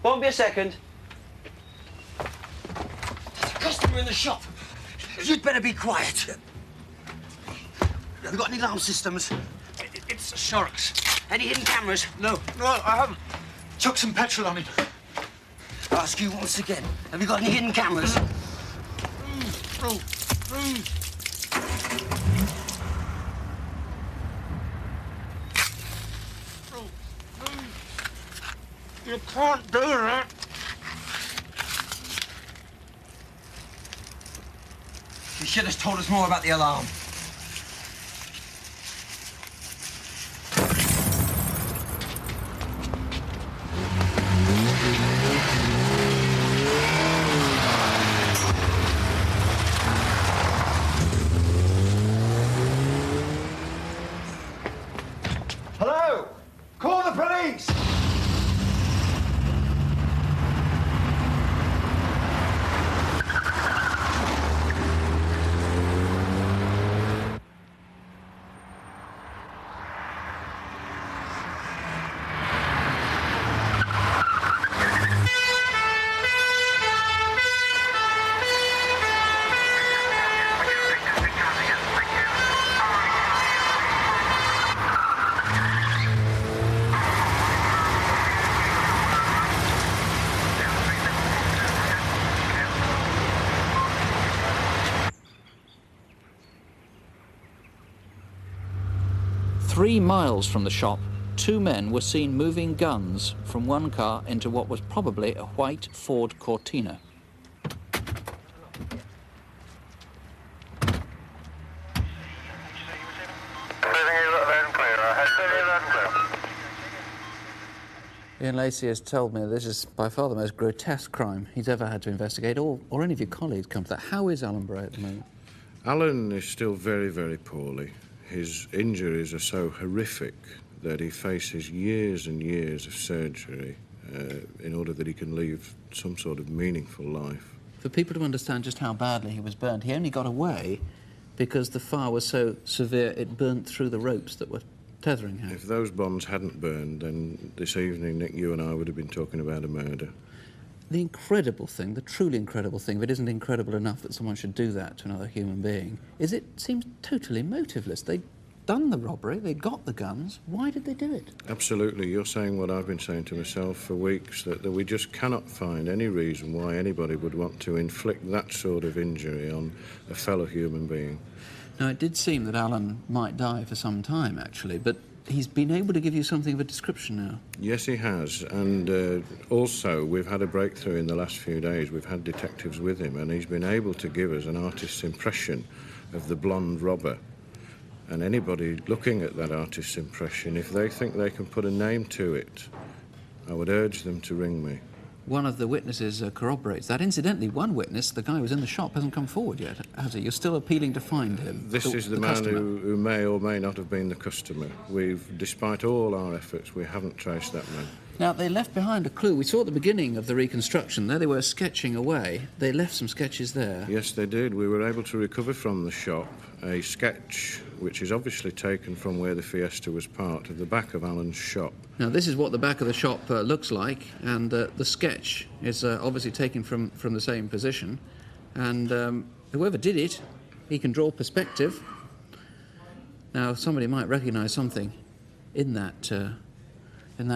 Won't be a second. There's a customer in the shop. You'd better be quiet. Have you got any alarm systems? It's sharks. Any hidden cameras? No, I haven't. Chuck some petrol on him. I'll ask you once again. Have you got any hidden cameras? You can't do that. You should have told us more about the alarm. Hello? Call the police! Three miles from the shop, two men were seen moving guns from one car into what was probably a white Ford Cortina. Ian Lacey has told me this is by far the most grotesque crime he's ever had to investigate, or any of your colleagues come to that. How is Alan Bray at the moment? Alan is still very, very poorly. His injuries are so horrific that he faces years and years of surgery in order that he can lead some sort of meaningful life. For people to understand just how badly he was burned, he only got away because the fire was so severe it burnt through the ropes that were tethering him. If those bonds hadn't burned, then this evening, Nick, you and I would have been talking about a murder. The incredible thing, the truly incredible thing, if it isn't incredible enough that someone should do that to another human being, is it seems totally motiveless. They'd done the robbery, they got the guns. Why did they do it? Absolutely. You're saying what I've been saying to myself for weeks, that we just cannot find any reason why anybody would want to inflict that sort of injury on a fellow human being. Now, it did seem that Alan might die for some time, actually, but he's been able to give you something of a description now. Yes, he has, and also we've had a breakthrough in the last few days. We've had detectives with him, and he's been able to give us an artist's impression of the blonde robber. And anybody looking at that artist's impression, if they think they can put a name to it, I would urge them to ring me. one of the witnesses corroborates that. Incidentally, one witness, the guy who was in the shop, hasn't come forward yet, has he? You're still appealing to find him. This is the man who may or may not have been the customer. Despite all our efforts, we haven't traced that man. Now, they left behind a clue. We saw at the beginning of the reconstruction, there they were sketching away. They left some sketches there. Yes, they did. We were able to recover from the shop a sketch which is obviously taken from where the Fiesta was parked, at the back of Alan's shop. Now, this is what the back of the shop looks like, and the sketch is obviously taken from the same position. And whoever did it, he can draw perspective. Now, somebody might recognise something in that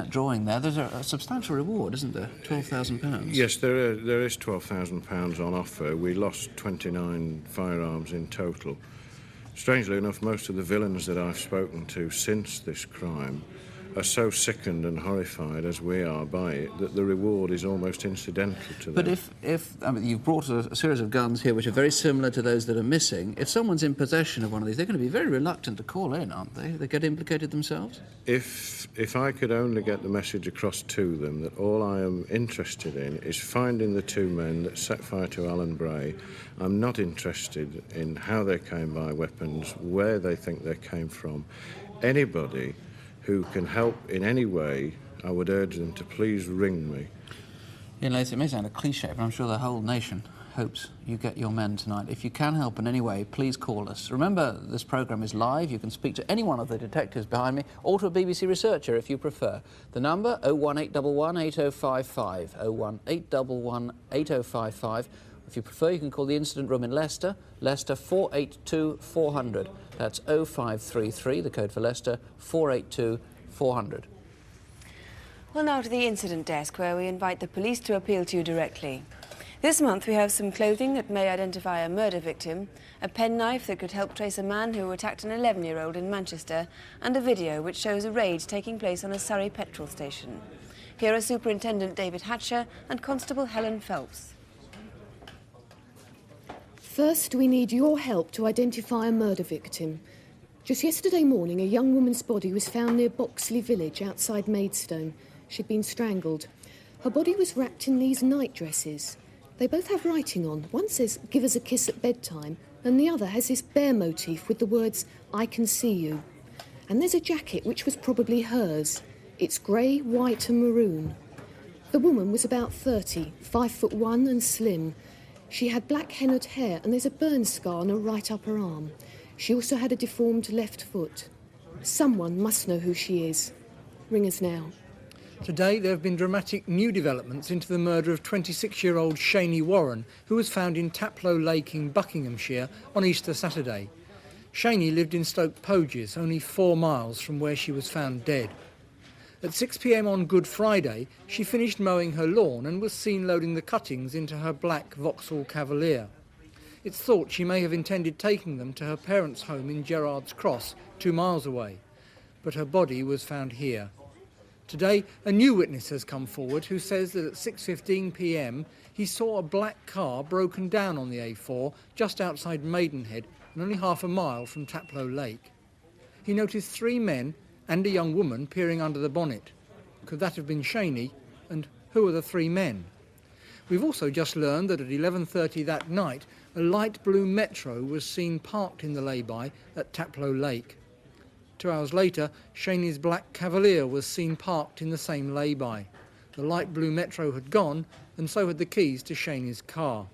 drawing there. There's a substantial reward, isn't there? £12,000. Yes, there is £12,000 on offer. We lost 29 firearms in total. Strangely enough, most of the villains that I've spoken to since this crime are so sickened and horrified as we are by it that the reward is almost incidental to them. But if I mean, you've brought a series of guns here which are very similar to those that are missing, if someone's in possession of one of these, they're going to be very reluctant to call in, aren't they? They get implicated themselves? If I could only get the message across to them that all I am interested in is finding the two men that set fire to Alan Bray, I'm not interested in how they came by weapons, where they think they came from. Anybody who can help in any way, I would urge them to please ring me. Ian Lacey, it may sound a cliche, but I'm sure the whole nation hopes you get your men tonight. If you can help in any way, please call us. Remember, this programme is live. You can speak to any one of the detectives behind me, or to a BBC researcher if you prefer. The number, 01811 8055, 01811 8055. If you prefer, you can call the incident room in Leicester, Leicester 482 400. That's 0533, the code for Leicester, 482 400. Well, now to the incident desk, where we invite the police to appeal to you directly. This month we have some clothing that may identify a murder victim, a penknife that could help trace a man who attacked an 11-year-old in Manchester, and a video which shows a raid taking place on a Surrey petrol station. Here are Superintendent David Hatcher and Constable Helen Phelps. First, we need your help to identify a murder victim. Just yesterday morning, a young woman's body was found near Boxley Village, outside Maidstone. She'd been strangled. Her body was wrapped in these night dresses. They both have writing on. One says, "Give us a kiss at bedtime," and the other has this bear motif with the words, "I can see you." And there's a jacket which was probably hers. It's grey, white and maroon. The woman was about 30, 5'1" and slim. She had black hennaed hair and there's a burn scar on her right upper arm. She also had a deformed left foot. Someone must know who she is. Ring us now. Today there have been dramatic new developments into the murder of 26-year-old Shaney Warren, who was found in Taplow Lake in Buckinghamshire on Easter Saturday. Shaney lived in Stoke Poges, only 4 miles from where she was found dead. At 6 p.m. on Good Friday, she finished mowing her lawn and was seen loading the cuttings into her black Vauxhall Cavalier. It's thought she may have intended taking them to her parents' home in Gerrard's Cross, 2 miles away. But her body was found here. Today, a new witness has come forward who says that at 6:15 p.m. he saw a black car broken down on the A4 just outside Maidenhead and only half a mile from Taplow Lake. He noticed 3 men and a young woman peering under the bonnet. Could that have been Shaney? And who are the 3 men? We've also just learned that at 11:30 that night, a light blue Metro was seen parked in the lay-by at Taplow Lake. 2 hours later, Shaney's black Cavalier was seen parked in the same lay-by. The light blue Metro had gone, and so had the keys to Shaney's car.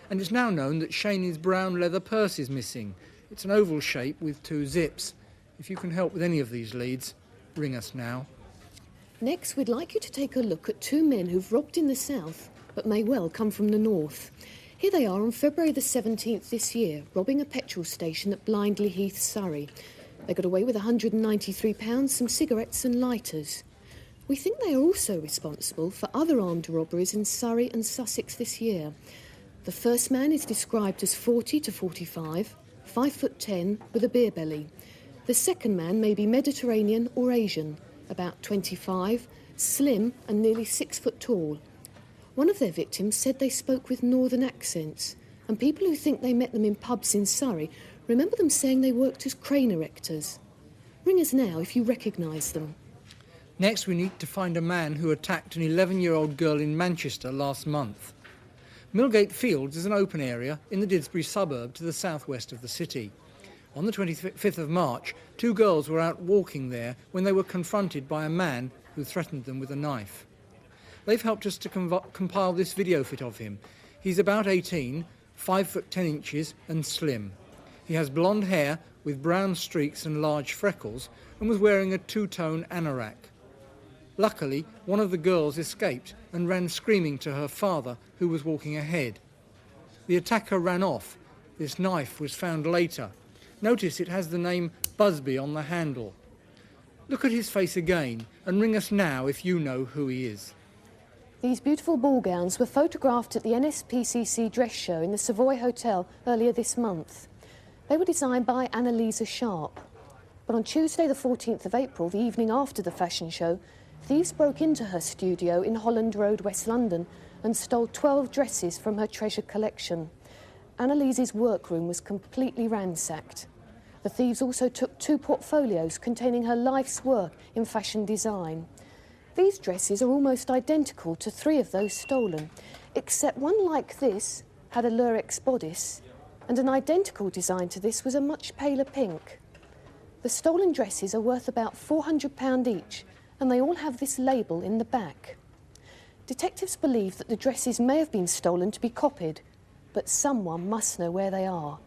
And it's now known that Shaney's brown leather purse is missing. It's an oval shape with 2 zips. If you can help with any of these leads, ring us now. Next, we'd like you to take a look at 2 men who've robbed in the south, but may well come from the north. Here they are on February the 17th this year, robbing a petrol station at Blindley Heath, Surrey. They got away with £193, some cigarettes and lighters. We think they are also responsible for other armed robberies in Surrey and Sussex this year. The first man is described as 40 to 45, 5'10", with a beer belly. The second man may be Mediterranean or Asian, about 25, slim and nearly 6 foot tall. One of their victims said they spoke with northern accents, and people who think they met them in pubs in Surrey remember them saying they worked as crane erectors. Ring us now if you recognise them. Next, we need to find a man who attacked an 11-year-old girl in Manchester last month. Millgate Fields is an open area in the Didsbury suburb to the southwest of the city. On the 25th of March, 2 girls were out walking there when they were confronted by a man who threatened them with a knife. They've helped us to compile this video fit of him. He's about 18, 5 foot 10 inches and slim. He has blonde hair with brown streaks and large freckles and was wearing a 2-tone anorak. Luckily, one of the girls escaped and ran screaming to her father, who was walking ahead. The attacker ran off. This knife was found later. Notice it has the name Busby on the handle. Look at his face again and ring us now if you know who he is. These beautiful ball gowns were photographed at the NSPCC dress show in the Savoy Hotel earlier this month. They were designed by Annalisa Sharp. But on Tuesday the 14th of April, the evening after the fashion show, thieves broke into her studio in Holland Road, West London, and stole 12 dresses from her treasured collection. Annalise's workroom was completely ransacked. The thieves also took 2 portfolios containing her life's work in fashion design. These dresses are almost identical to 3 of those stolen, except one like this had a lurex bodice, and an identical design to this was a much paler pink. The stolen dresses are worth about £400 each, and they all have this label in the back. Detectives believe that the dresses may have been stolen to be copied, but someone must know where they are.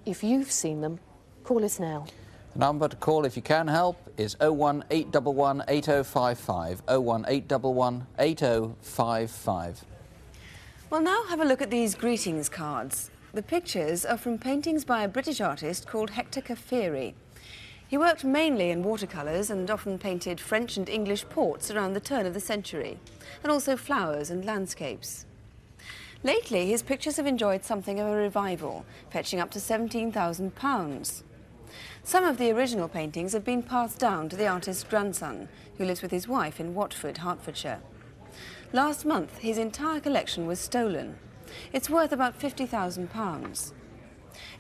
If you've seen them, call us now. The number to call if you can help is 01811 8055, 01811 8055. Well, now have a look at these greetings cards. The pictures are from paintings by a British artist called Hector Caffieri. He worked mainly in watercolours and often painted French and English ports around the turn of the century, and also flowers and landscapes. Lately, his pictures have enjoyed something of a revival, fetching up to £17,000. Some of the original paintings have been passed down to the artist's grandson, who lives with his wife in Watford, Hertfordshire. Last month, his entire collection was stolen. It's worth about £50,000.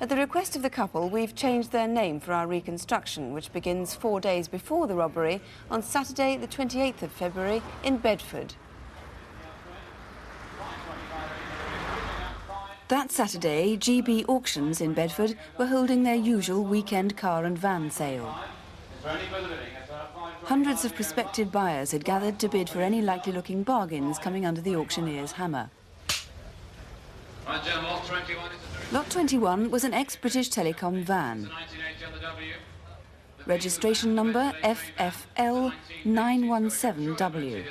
At the request of the couple, we've changed their name for our reconstruction, which begins 4 days before the robbery on Saturday, the 28th of February, in Bedford. That Saturday, GB Auctions in Bedford were holding their usual weekend car and van sale. Hundreds of prospective buyers had gathered to bid for any likely-looking bargains coming under the auctioneer's hammer. Lot 21 was an ex-British Telecom van. Registration number FFL 917W.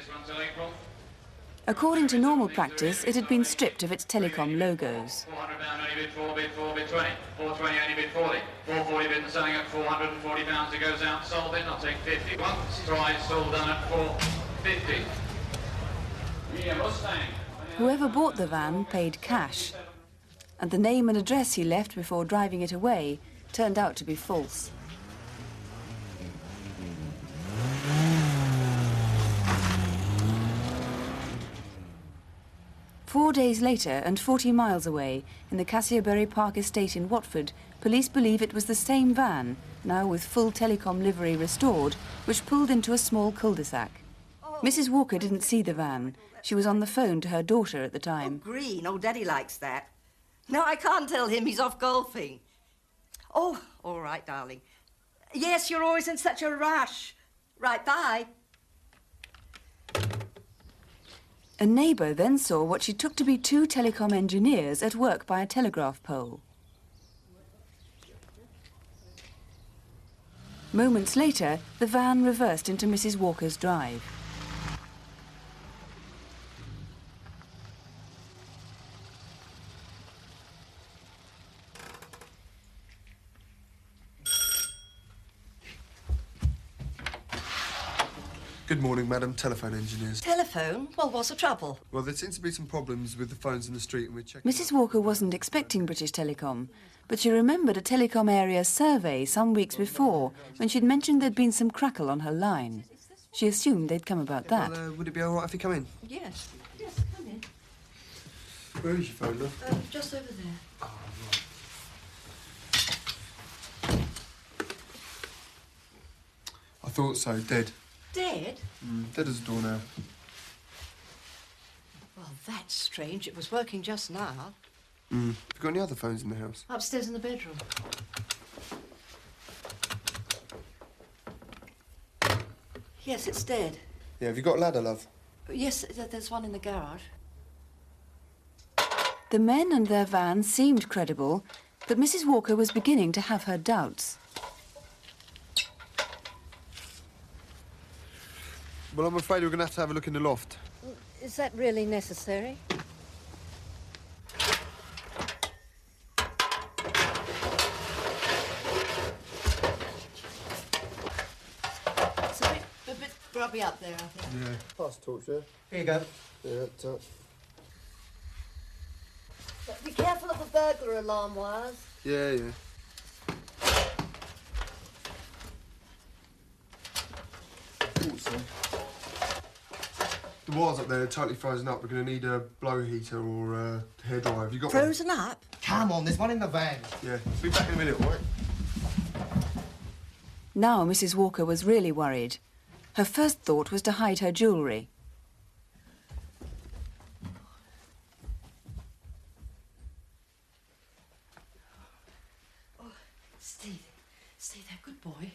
According to normal practice, it had been stripped of its Telecom logos. Whoever bought the van paid cash, and the name and address he left before driving it away turned out to be false. Four days later, and 40 miles away, in the Cassiaberry Park estate in Watford, police believe it was the same van, now with full Telecom livery restored, which pulled into a small cul-de-sac. Mrs. Walker didn't see the van. She was on the phone to her daughter at the time. Oh, green. Oh, Daddy likes that. No, I can't tell him. He's off golfing. Oh, all right, darling. Yes, you're always in such a rush. Right, bye. A neighbour then saw what she took to be two Telecom engineers at work by a telegraph pole. Moments later, the van reversed into Mrs. Walker's drive. Good morning, madam. Telephone engineers. Telephone? Well, what's the trouble? Well, there seems to be some problems with the phones in the street and we're checking... Mrs. Walker wasn't expecting British Telecom, but she remembered a Telecom area survey some weeks before when she'd mentioned there'd been some crackle on her line. She assumed they'd come about that. Well, would it be all right if you come in? Yes. Yes, come in. Where is your phone, love? Just over there. Oh, right. I thought so, dead. Dead? Dead as a doornail. Well, that's strange. It was working just now. Have you got any other phones in the house? Upstairs in the bedroom. Yes, it's dead. Yeah, have you got a ladder, love? Yes, there's one in the garage. The men and their van seemed credible, but Mrs. Walker was beginning to have her doubts. Well, I'm afraid we're going to have a look in the loft. Is that really necessary? It's a bit grubby up there, I think. Yeah. Pass the torch there. Here you go. Yeah, But be careful of the burglar alarm wires. yeah. Also, the wires up there are totally frozen up. We're going to need a blow heater or a hairdryer. Have you got Frozen one? up? Come on, there's one in the van. Yeah. Be back in a minute, all right? Now Mrs. Walker was really worried. Her first thought was to hide her jewellery. Oh, Steve. Steve, there, good boy.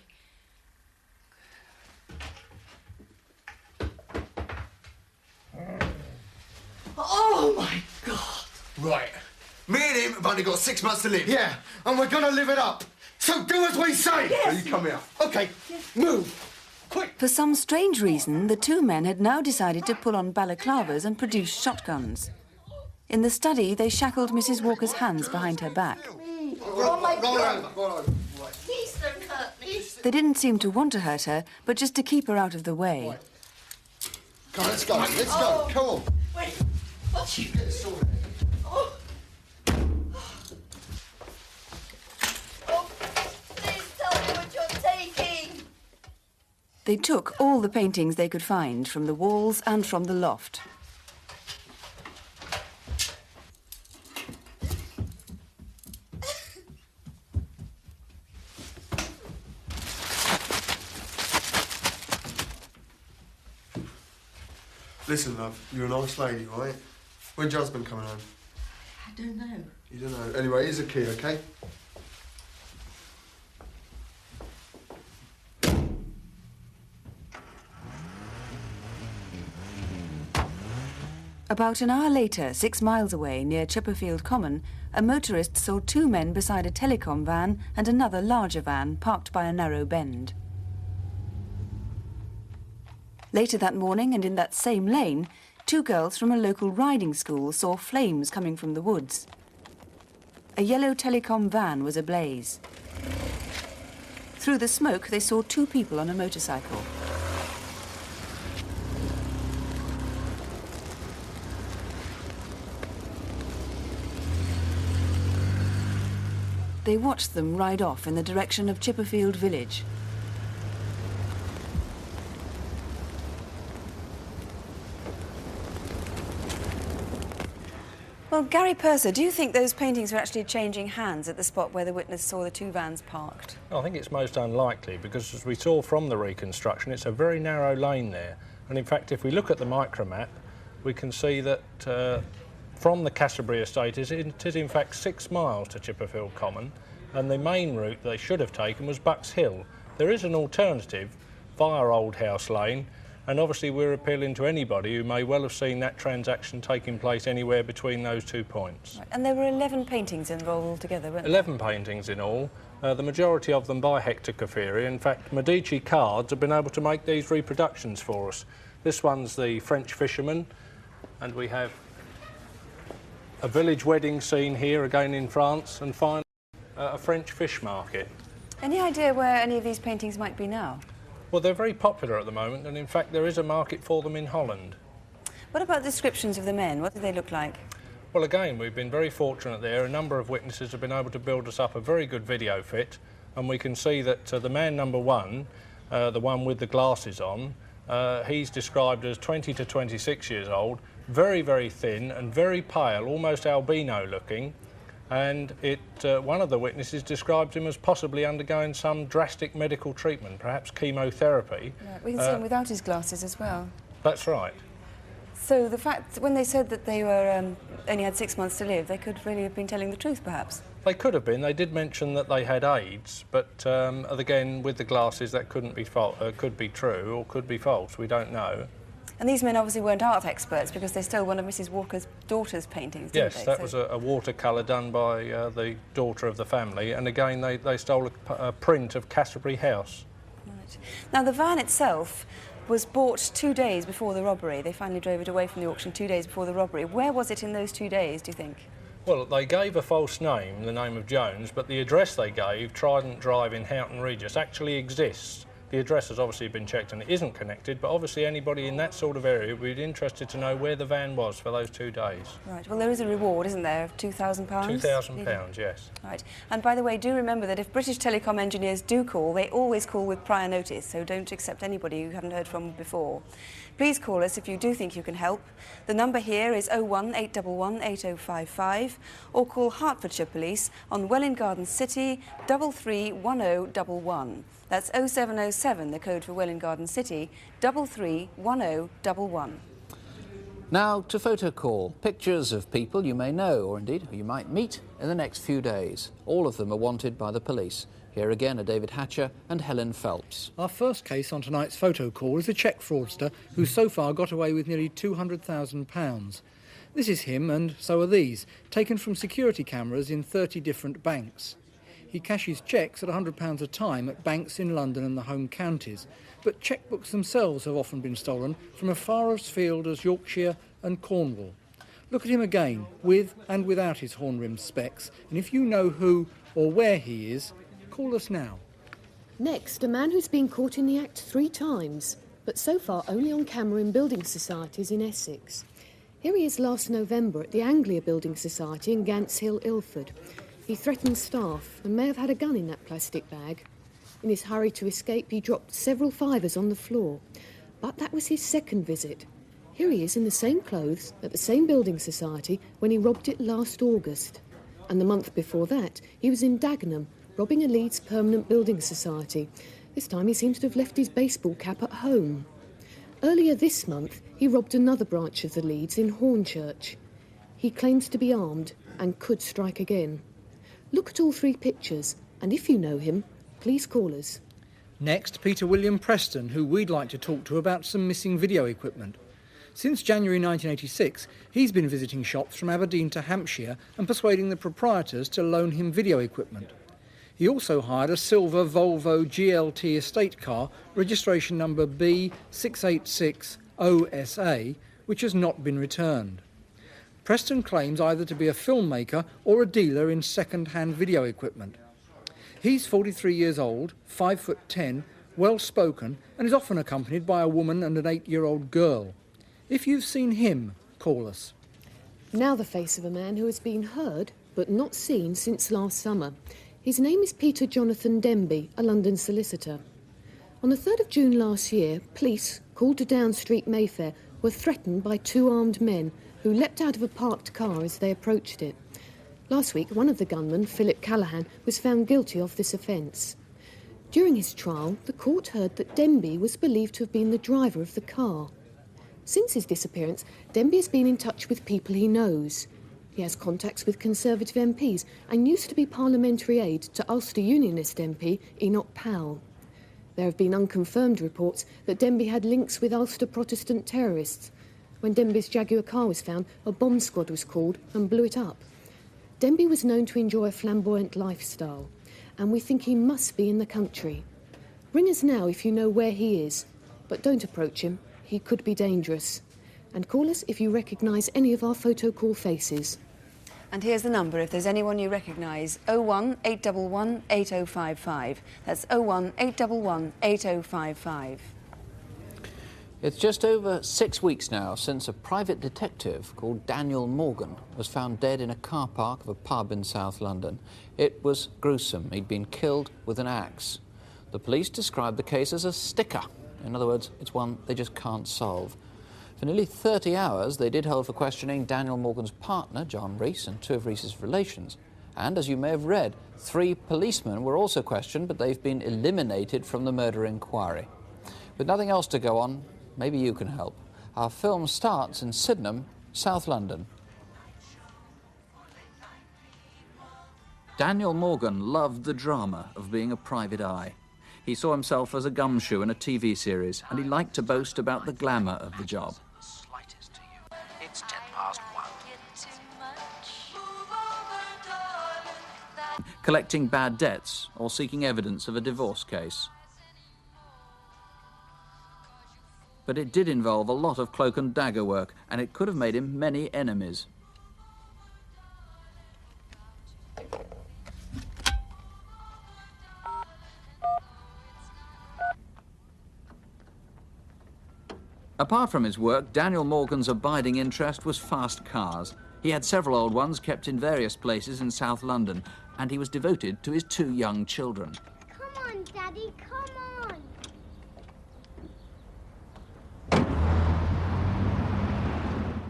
Oh, my God. Right. Me and him have only got 6 months to live. Yeah, and we're gonna live it up. So do as we say. Yes. So you come here. Okay, move. For some strange reason, the two men had now decided to pull on balaclavas and produce shotguns. In the study, they shackled Mrs. Walker's hands behind her back. Oh, my God. Roll over. Please don't hurt me. They didn't seem to want to hurt her, but just to keep her out of the way. Come on, let's go. Let's go. Come on. Wait. What you... Oh. Oh, please tell me what you're taking. They took all the paintings they could find from the walls and from the loft. Listen, love, you're a nice lady, right? When's your husband coming home? I don't know. You don't know. Anyway, here's a key, okay? About an hour later, 6 miles away, near Chipperfield Common, a motorist saw two men beside a telecom van and another larger van parked by a narrow bend. Later that morning, and in that same lane, two girls from a local riding school saw flames coming from the woods. A yellow telecom van was ablaze. Through the smoke, they saw two people on a motorcycle. They watched them ride off in the direction of Chipperfield village. Well, Gary Purser, do you think those paintings were actually changing hands at the spot where the witness saw the two vans parked? I think it's most unlikely because, as we saw from the reconstruction, it's a very narrow lane there. And in fact, if we look at the micromap, we can see that from the Castlebury estate, it is in fact 6 miles to Chipperfield Common, and the main route they should have taken was Bucks Hill. There is an alternative via Old House Lane, and obviously we're appealing to anybody who may well have seen that transaction taking place anywhere between those 2 points. Right. And there were 11 paintings involved altogether, weren't there? 11 paintings in all, the majority of them by Hector Caffieri. In fact, Medici Cards have been able to make these reproductions for us. This one's the French fisherman, and we have a village wedding scene here again in France, and finally a French fish market. Any idea where any of these paintings might be now? Well, they're very popular at the moment, and in fact there is a market for them in Holland. What about descriptions of the men? What do they look like? Well, again, we've been very fortunate there. A number of witnesses have been able to build us up a very good video fit, and we can see that the man number one, the one with the glasses on, he's described as 20 to 26 years old, very, very thin and very pale, almost albino looking. and one of the witnesses described him as possibly undergoing some drastic medical treatment, perhaps chemotherapy. Yeah, we can see him without his glasses as well. That's right. So the fact, when they said that they were only had 6 months to live, they could really have been telling the truth, perhaps. They could have been. They did mention that they had AIDS, but again, with the glasses, that couldn't be could be true or could be false. We don't know. And these men obviously weren't art experts because they stole one of Mrs. Walker's daughter's paintings, didn't they? Yes, that was a watercolour done by the daughter of the family, and again, they stole a print of Canterbury House. Right. Now, the van itself was bought 2 days before the robbery. They finally drove it away from the auction 2 days before the robbery. Where was it in those 2 days, do you think? Well, they gave a false name, the name of Jones, but the address they gave, Trident Drive in Houghton Regis, actually exists. The address has obviously been checked and it isn't connected, but obviously anybody in that sort of area would be interested to know where the van was for those 2 days. Right, well, there is a reward, isn't there, of £2,000? £2,000, yes. Right, and by the way, do remember that if British Telecom engineers do call, they always call with prior notice, so don't accept anybody you haven't heard from before. Please call us if you do think you can help. The number here is 01811 8055, or call Hertfordshire Police on Welwyn Garden City 331011. That's 0707, the code for Welwyn Garden City, 331011. Now to Photo Call. Pictures of people you may know, or indeed who you might meet in the next few days. All of them are wanted by the police. Here again are David Hatcher and Helen Phelps. Our first case on tonight's Photo Call is a cheque fraudster who so far got away with nearly £200,000. This is him, and so are these, taken from security cameras in 30 different banks. He cashes cheques at £100 a time at banks in London and the home counties, but chequebooks themselves have often been stolen from as far afield as Yorkshire and Cornwall. Look at him again, with and without his horn-rimmed specs, and if you know who or where he is, call us now. Next, a man who's been caught in the act 3 times, but so far only on camera in building societies in Essex. Here he is last November at the Anglia Building Society in Gants Hill, Ilford. He threatened staff and may have had a gun in that plastic bag. In his hurry to escape, he dropped several fivers on the floor. But that was his second visit. Here he is in the same clothes at the same building society when he robbed it last August. And the month before that, he was in Dagenham, robbing a Leeds permanent building society. This time he seems to have left his baseball cap at home. Earlier this month, he robbed another branch of the Leeds in Hornchurch. He claims to be armed and could strike again. Look at all 3 pictures, and if you know him, please call us. Next, Peter William Preston, who we'd like to talk to about some missing video equipment. Since January 1986, he's been visiting shops from Aberdeen to Hampshire and persuading the proprietors to loan him video equipment. He also hired a silver Volvo GLT estate car, registration number B686OSA, which has not been returned. Preston claims either to be a filmmaker or a dealer in second-hand video equipment. He's 43 years old, 5'10", well-spoken, and is often accompanied by a woman and an 8-year-old girl. If you've seen him, call us. Now the face of a man who has been heard but not seen since last summer. His name is Peter Jonathan Denby, a London solicitor. On the 3rd of June last year, police, called to Down Street, Mayfair, were threatened by 2 armed men who leapt out of a parked car as they approached it. Last week, one of the gunmen, Philip Callaghan, was found guilty of this offence. During his trial, the court heard that Denby was believed to have been the driver of the car. Since his disappearance, Denby has been in touch with people he knows. He has contacts with Conservative MPs and used to be parliamentary aide to Ulster Unionist MP Enoch Powell. There have been unconfirmed reports that Denby had links with Ulster Protestant terrorists. When Denby's Jaguar car was found, a bomb squad was called and blew it up. Denby was known to enjoy a flamboyant lifestyle, and we think he must be in the country. Ring us now if you know where he is, but don't approach him. He could be dangerous. And call us if you recognise any of our photo call faces. And here's the number if there's anyone you recognise, 01811 8055. That's 01811 8055. It's just over 6 weeks now since a private detective called Daniel Morgan was found dead in a car park of a pub in South London. It was gruesome. He'd been killed with an axe. The police described the case as a sticker. In other words, it's one they just can't solve. For nearly 30 hours, they did hold for questioning Daniel Morgan's partner, John Rees, and 2 of Rees's relations. And as you may have read, 3 policemen were also questioned, but they've been eliminated from the murder inquiry. With nothing else to go on, maybe you can help. Our film starts in Sydenham, South London. Daniel Morgan loved the drama of being a private eye. He saw himself as a gumshoe in a TV series, and he liked to boast about the glamour of the job. It's 1:10. Collecting bad debts or seeking evidence of a divorce case. But it did involve a lot of cloak and dagger work, and it could have made him many enemies. Apart from his work, Daniel Morgan's abiding interest was fast cars. He had several old ones kept in various places in South London, and he was devoted to his 2 young children. Come on, Daddy, come on.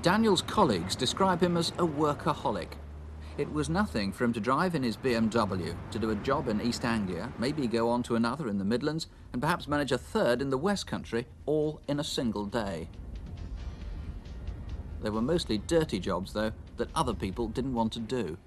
Daniel's colleagues describe him as a workaholic. It was nothing for him to drive in his BMW, to do a job in East Anglia, maybe go on to another in the Midlands, and perhaps manage a third in the West Country, all in a single day. They were mostly dirty jobs, though, that other people didn't want to do.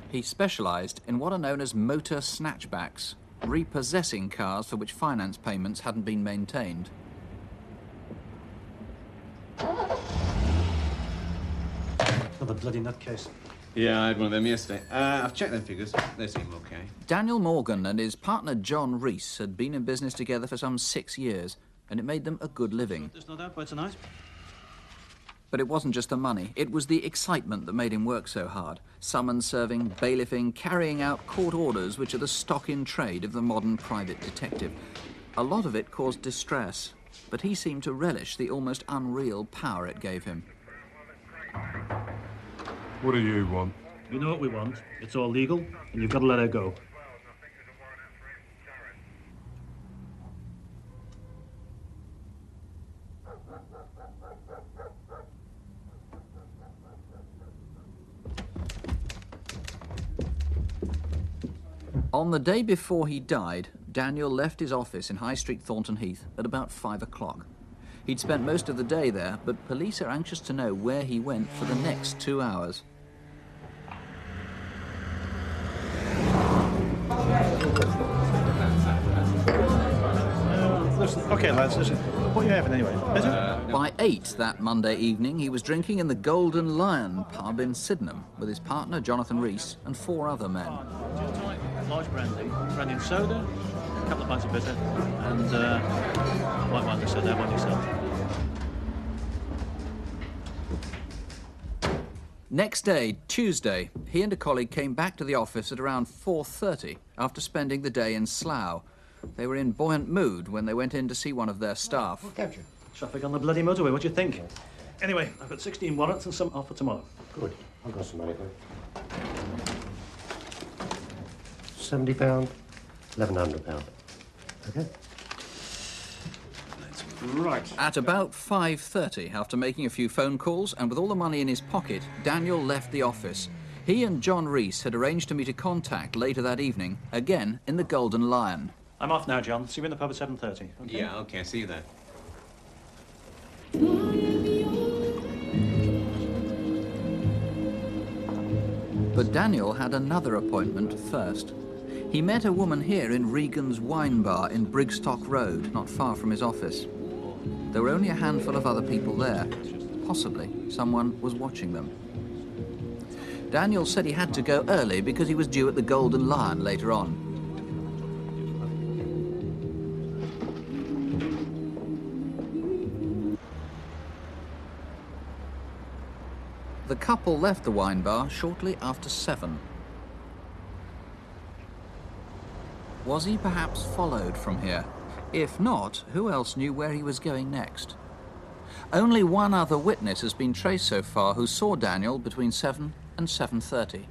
He specialised in what are known as motor snatchbacks, repossessing cars for which finance payments hadn't been maintained. Another bloody nutcase. Yeah, I had one of them yesterday. I've checked them figures. They seem okay. Daniel Morgan and his partner John Rees had been in business together for some 6 years, and it made them a good living. There's no doubt by tonight. But it wasn't just the money, it was the excitement that made him work so hard. Summons serving, bailiffing, carrying out court orders, which are the stock in trade of the modern private detective. A lot of it caused distress, but he seemed to relish the almost unreal power it gave him. What do you want? You know what we want. It's all legal, and you've got to let her go. On the day before he died, Daniel left his office in High Street, Thornton Heath, at about 5 o'clock. He'd spent most of the day there, but police are anxious to know where he went for the next 2 hours. Listen, okay, lads, listen. What are you having anyway? Is it? By 8 that Monday evening, he was drinking in the Golden Lion pub in Sydenham with his partner, Jonathan Rees, and 4 other men. Large brandy and soda, a couple of pints of bitter, and white wine, they said, that one yourself. Next day, Tuesday, he and a colleague came back to the office at around 4:30 after spending the day in Slough. They were in buoyant mood when they went in to see one of their staff. Traffic on the bloody motorway, what do you think? Anyway, I've got 16 warrants and some off for tomorrow. Good. I've got some money there. £70, £1,100. Okay? Right. At about 5:30, after making a few phone calls and with all the money in his pocket, Daniel left the office. He and John Rees had arranged to meet a contact later that evening, again in the Golden Lion. I'm off now, John. See you in the pub at 7:30. Okay? Yeah, okay, see you there. But Daniel had another appointment first. He met a woman here in Regan's Wine Bar in Brigstock Road, not far from his office. There were only a handful of other people there. Possibly someone was watching them. Daniel said he had to go early because he was due at the Golden Lion later on. The couple left the wine bar shortly after 7. Was he perhaps followed from here? If not, who else knew where he was going next? Only one other witness has been traced so far who saw Daniel between 7 and 7:30.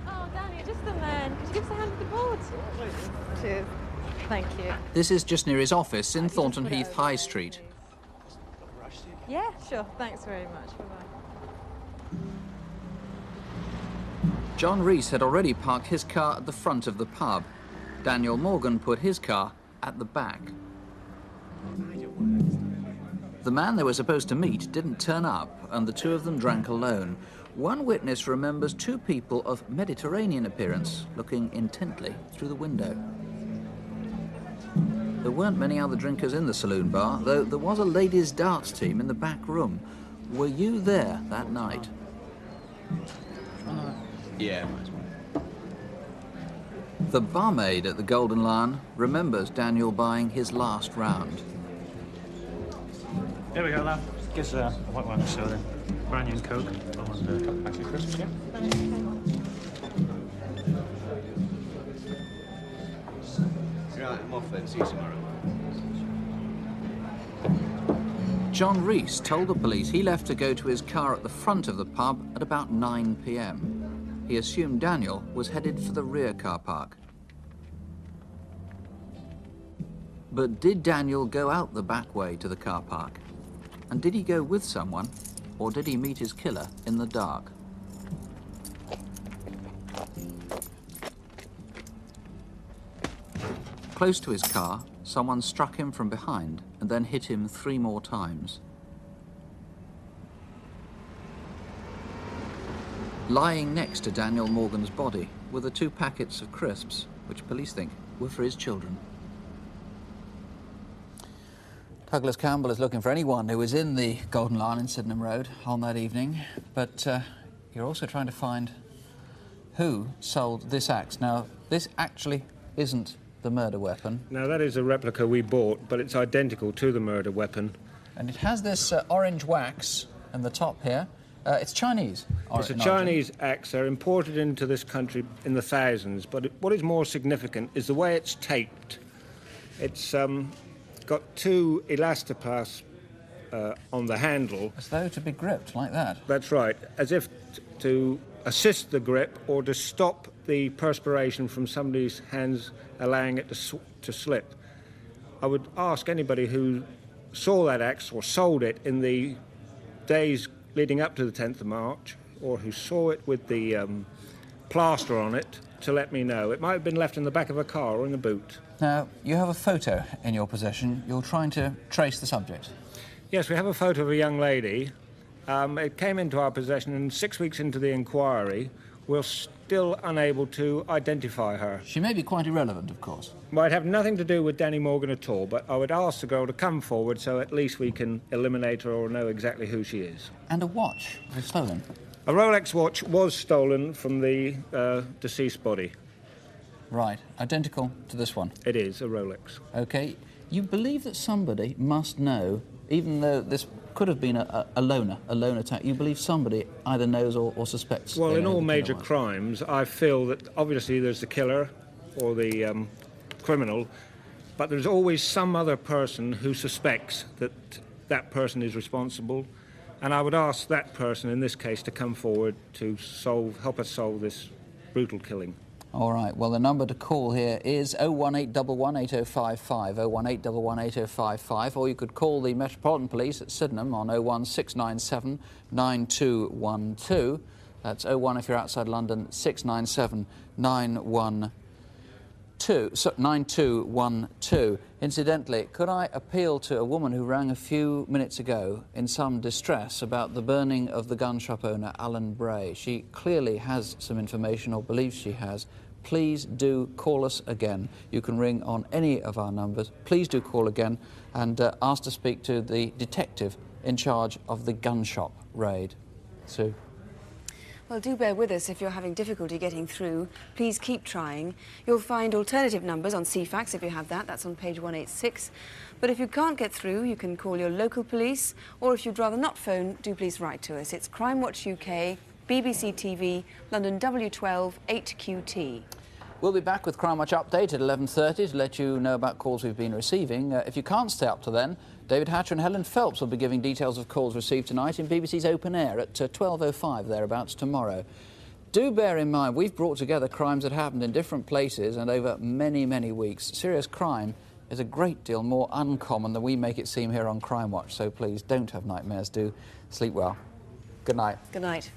Oh, Daniel, just the man. Could you give us a hand with the ball? good. Cheers. Thank you. This is just near his office in Thornton Heath High Street. Yeah, sure. Thanks very much. Bye-bye. John Rees had already parked his car at the front of the pub. Daniel Morgan put his car at the back. The man they were supposed to meet didn't turn up, and the two of them drank alone. One witness remembers two people of Mediterranean appearance looking intently through the window. There weren't many other drinkers in the saloon bar, though there was a ladies' darts team in the back room. Were you there that night? Yeah. The barmaid at the Golden Lion remembers Daniel buying his last round. Here we go, lad. Give us a white wine and soda, brandy and coke, and a couple of packs of crisps, yeah? Right, I'm off then. See you tomorrow. John Rees told the police he left to go to his car at the front of the pub at about 9 p.m. He assumed Daniel was headed for the rear car park. But did Daniel go out the back way to the car park? And did he go with someone, or did he meet his killer in the dark? Close to his car, someone struck him from behind and then hit him 3 more times. Lying next to Daniel Morgan's body were the 2 packets of crisps, which police think were for his children. Douglas Campbell is looking for anyone who was in the Golden Lion in Sydenham Road on that evening, but you're also trying to find who sold this axe. Now, this actually isn't the murder weapon. Now, that is a replica we bought, but it's identical to the murder weapon. And it has this orange wax in the top here. It's Chinese. It's a Chinese axe. They're imported into this country in the thousands, but what is more significant is the way it's taped. It's got 2 elastoplast on the handle. As though to be gripped, like that? That's right, as if to assist the grip or to stop the perspiration from somebody's hands, allowing it to slip. I would ask anybody who saw that axe or sold it in the days leading up to the 10th of March, or who saw it with the plaster on it, to let me know. It might have been left in the back of a car or in the boot. Now, you have a photo in your possession. You're trying to trace the subject. Yes, we have a photo of a young lady. It came into our possession, and 6 weeks into the inquiry, we're still unable to identify her. She may be quite irrelevant, of course. Might have nothing to do with Danny Morgan at all, but I would ask the girl to come forward so at least we can eliminate her or know exactly who she is. And a watch was stolen? A Rolex watch was stolen from the deceased body. Right, identical to this one? It is, a Rolex. OK. You believe that somebody must know, even though this could have been a loner attack, you believe somebody either knows or suspects? Well, in all major crimes, I feel that obviously there's the killer or the criminal, but there's always some other person who suspects that that person is responsible, and I would ask that person, in this case, to come forward to help us solve this brutal killing. All right, well, the number to call here is 01811 8055, 01811 8055, or you could call the Metropolitan Police at Sydenham on 01697 9212. That's 01 if you're outside London, 697 9212. Incidentally, could I appeal to a woman who rang a few minutes ago in some distress about the burning of the gun shop owner, Alan Bray? She clearly has some information, or believes she has. Please do call us again. You can ring on any of our numbers. Please do call again and ask to speak to the detective in charge of the gun shop raid. Sue? Well, do bear with us if you're having difficulty getting through. Please keep trying. You'll find alternative numbers on CFAX if you have that. That's on page 186. But if you can't get through, you can call your local police, or if you'd rather not phone, do please write to us. It's Crimewatch UK, BBC TV, London W12 8QT. We'll be back with Crimewatch Update at 11:30 to let you know about calls we've been receiving. If you can't stay up to then, David Hatcher and Helen Phelps will be giving details of calls received tonight in BBC's Open Air at 12:05 thereabouts tomorrow. Do bear in mind, we've brought together crimes that happened in different places and over many, many weeks. Serious crime is a great deal more uncommon than we make it seem here on Crimewatch, so please don't have nightmares. Do sleep well. Good night. Good night.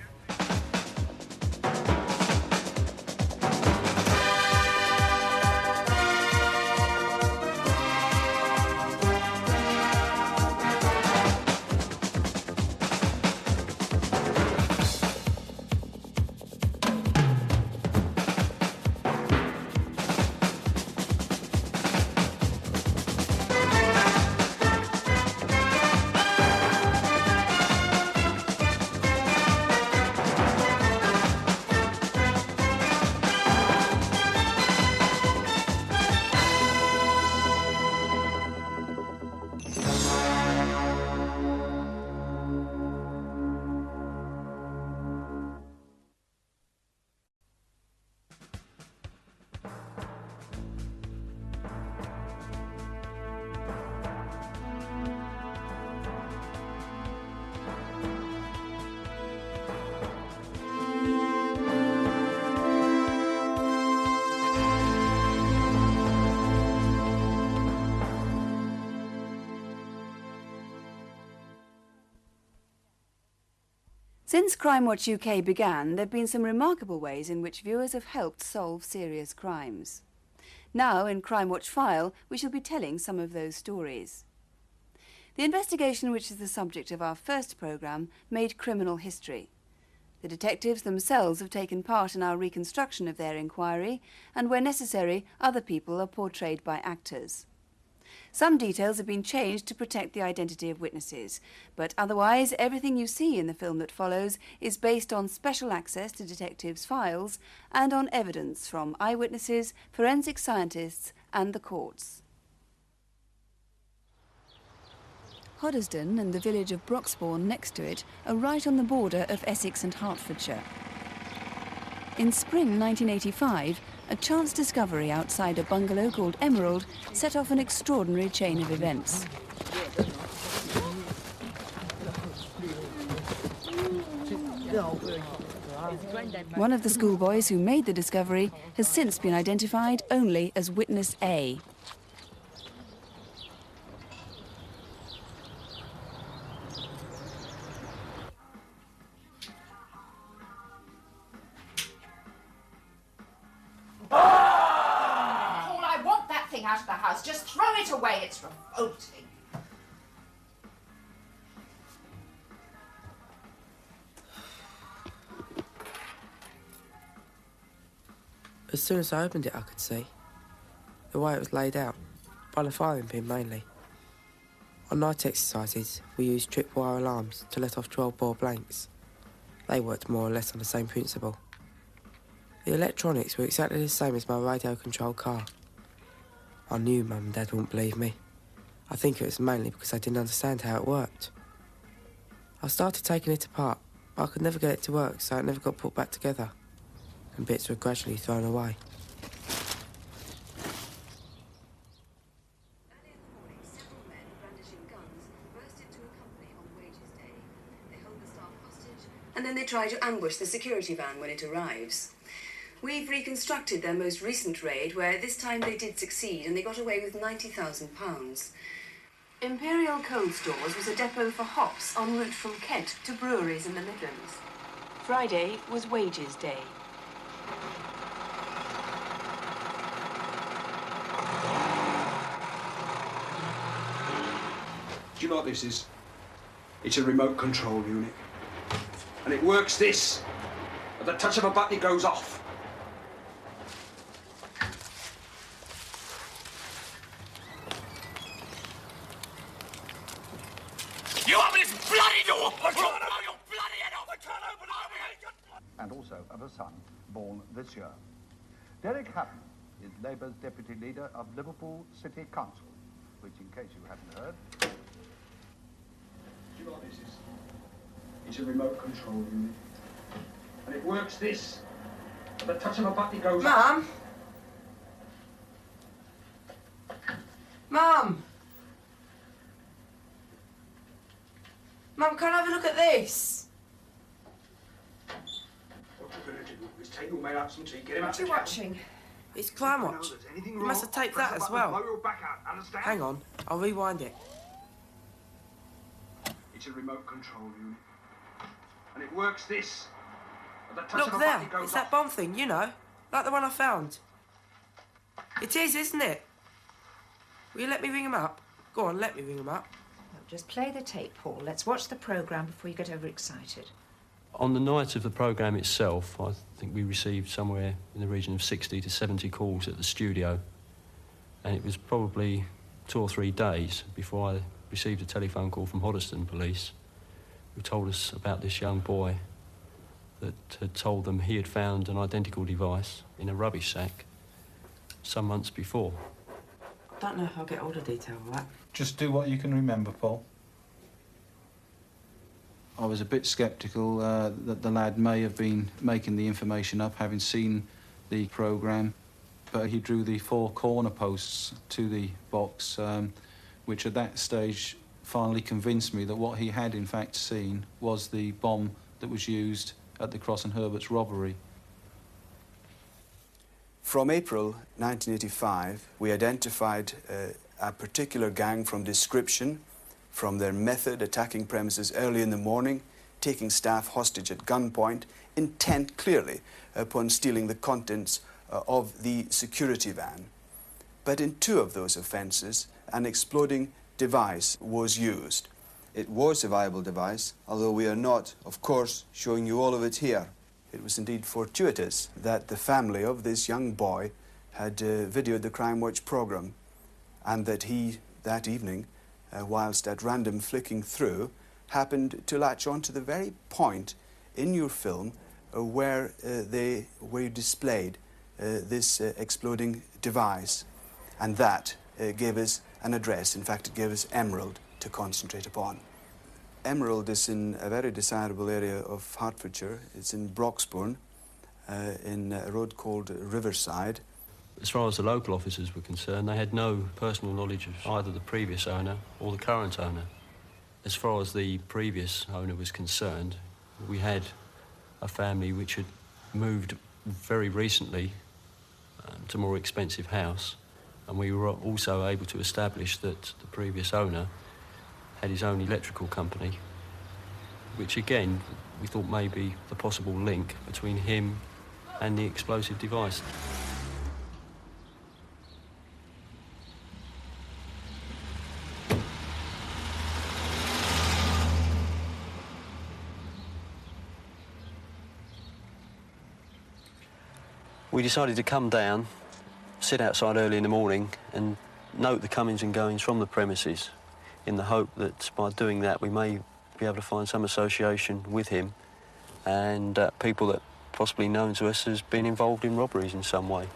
Since Crimewatch UK began, there have been some remarkable ways in which viewers have helped solve serious crimes. Now, in Crimewatch File, we shall be telling some of those stories. The investigation which is the subject of our first programme made criminal history. The detectives themselves have taken part in our reconstruction of their inquiry, and where necessary, other people are portrayed by actors. Some details have been changed to protect the identity of witnesses, but otherwise everything you see in the film that follows is based on special access to detectives' files and on evidence from eyewitnesses, forensic scientists and the courts. Hoddesdon and the village of Broxbourne next to it are right on the border of Essex and Hertfordshire. In spring 1985, a chance discovery outside a bungalow called Emerald set off an extraordinary chain of events. One of the schoolboys who made the discovery has since been identified only as Witness A. Out of the house. Just throw it away. It's revolting. As soon as I opened it, I could see the way it was laid out, by the firing pin mainly. On night exercises, we used tripwire alarms to let off 12-bore blanks. They worked more or less on the same principle. The electronics were exactly the same as my radio-controlled car. I knew Mum and Dad wouldn't believe me. I think it was mainly because I didn't understand how it worked. I started taking it apart, but I could never get it to work, so it never got put back together, and bits were gradually thrown away. And then they try to ambush the security van when it arrives. We've reconstructed their most recent raid, where this time they did succeed and they got away with £90,000. Imperial Cold Stores was a depot for hops en route from Kent to breweries in the Midlands. Friday was wages day. Do you know what this is? It's a remote control unit. And it works this. At the touch of a button, it goes off. You open this bloody door! I can't open your bloody head off! I can't open it! And also of a son born this year. Derek Hutton is Labour's deputy leader of Liverpool City Council, which, in case you hadn't heard... Do you know what this is? It's a remote control unit. And it works this. At the touch of a button, it goes off. Mum! Mum! Mum, can I have a look at this? What are you going to do? all made up some tea. Get him out. What are you watching? It's Crimewatch. You must have taped that as well. Blow your back out, understand? Hang on, I'll rewind it. It's a remote control unit. And it works this. At the touch of Look a there, button, it goes it's that off. bomb thing, you know. Like the one I found. It is, isn't it? Will you let me ring him up? Go on, let me ring him up. No, just play the tape, Paul. Let's watch the programme before you get overexcited. On the night of the programme itself, I think we received somewhere in the region of 60 to 70 calls at the studio. And it was probably 2 or 3 days before I received a telephone call from Hoddesdon Police, who told us about this young boy that had told them he had found an identical device in a rubbish sack some months before. I don't know if I'll get all the detail of that. Just do what you can remember, Paul. I was a bit sceptical that the lad may have been making the information up, having seen the programme, but he drew the 4 corner posts to the box, which at that stage finally convinced me that what he had in fact seen was the bomb that was used at the Cross and Herbert's robbery. From April 1985, we identified a particular gang from description, from their method, attacking premises early in the morning, taking staff hostage at gunpoint, intent clearly upon stealing the contents of the security van. But in 2 of those offences, an exploding device was used. It was a viable device, although we are not, of course, showing you all of it here. It was indeed fortuitous that the family of this young boy had videoed the Crimewatch programme, and that he, that evening, whilst at random flicking through, happened to latch on to the very point in your film where you displayed this exploding device. And that gave us an address. In fact, it gave us Emerald to concentrate upon. Emerald is in a very desirable area of Hertfordshire. It's in Broxbourne, in a road called Riverside. As far as the local officers were concerned, they had no personal knowledge of either the previous owner or the current owner. As far as the previous owner was concerned, we had a family which had moved very recently to a more expensive house, and we were also able to establish that the previous owner had his own electrical company, which again we thought may be the possible link between him and the explosive device. We decided to come down, sit outside early in the morning and note the comings and goings from the premises, in the hope that by doing that we may be able to find some association with him and people that possibly known to us as being involved in robberies in some way.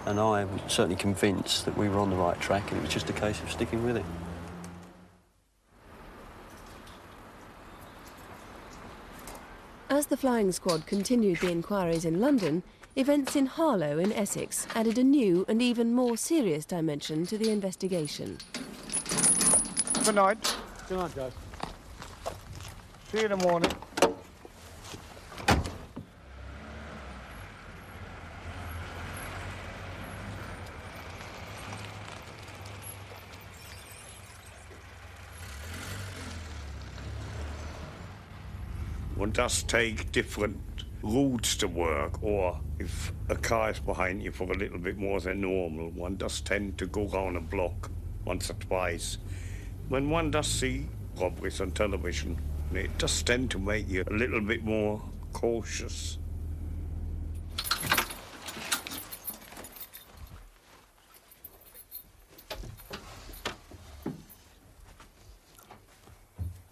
And I was certainly convinced that we were on the right track, and it was just a case of sticking with it. As the flying squad continued the inquiries in London, events in Harlow in Essex added a new and even more serious dimension to the investigation. Good night. Good night, guys. See you in the morning. One does take different routes to work, or if a car is behind you for a little bit more than normal, one does tend to go round a block once or twice. When one does see robberies on television, it does tend to make you a little bit more cautious.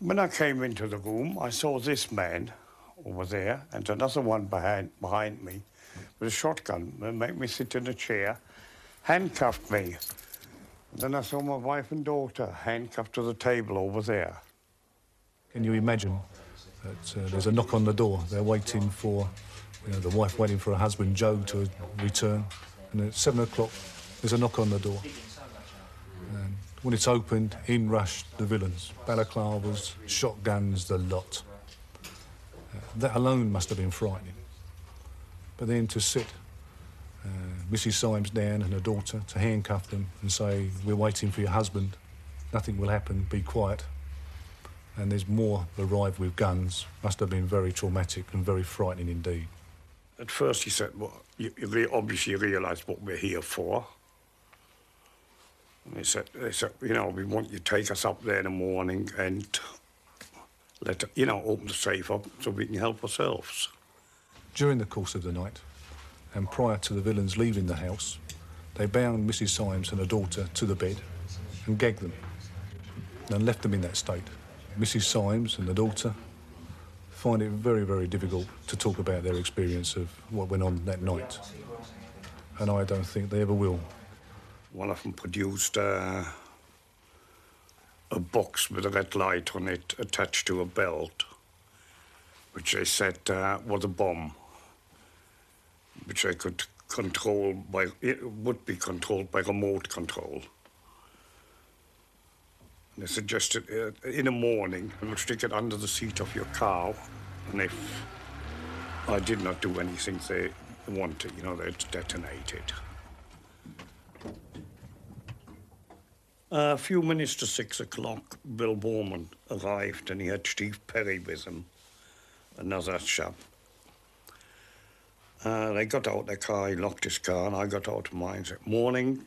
When I came into the room, I saw this man over there and another one behind me with a shotgun. They made me sit in a chair, handcuffed me. And then I saw my wife and daughter handcuffed to the table over there. Can you imagine that there's a knock on the door? They're waiting for, the wife waiting for her husband, Joe, to return. And at 7 o'clock, there's a knock on the door. And when it's opened, in rushed the villains. Balaclavas, shotguns, the lot. That alone must have been frightening. But then to sit Mrs. Symes down and her daughter, to handcuff them and say, we're waiting for your husband, nothing will happen, be quiet. And there's more arrived with guns, must have been very traumatic and very frightening indeed. At first he said, well, you obviously realise what we're here for. And they said, you know, we want you to take us up there in the morning and open the safe up so we can help ourselves. During the course of the night, and prior to the villains leaving the house, they bound Mrs. Symes and her daughter to the bed and gagged them and left them in that state. Mrs. Symes and the daughter find it very, very difficult to talk about their experience of what went on that night. And I don't think they ever will. One of them produced a box with a red light on it attached to a belt, which they said was a bomb, which they could control by, it would be controlled by remote control. And they suggested in the morning, you would stick it under the seat of your car, and if I did not do anything they wanted, you know, they'd detonate it. A few minutes to 6 o'clock, Bill Borman arrived, and he had Steve Perry with him, another chap. They got out their car, he locked his car, and I got out of mine. Said, morning,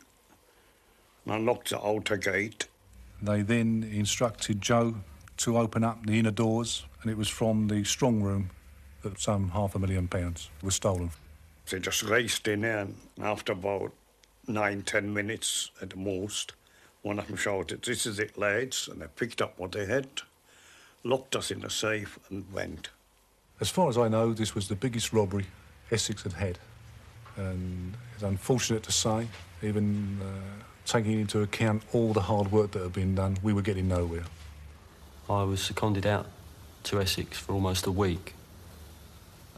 and I locked the outer gate. They then instructed Joe to open up the inner doors, and it was from the strong room that some £500,000 was stolen. They just raced in there, and after about 9-10 minutes at the most, one of them shouted, "This is it, lads," and they picked up what they had, locked us in the safe, and went. As far as I know, this was the biggest robbery Essex had had, and it's unfortunate to say, even taking into account all the hard work that had been done, we were getting nowhere. I was seconded out to Essex for almost a week,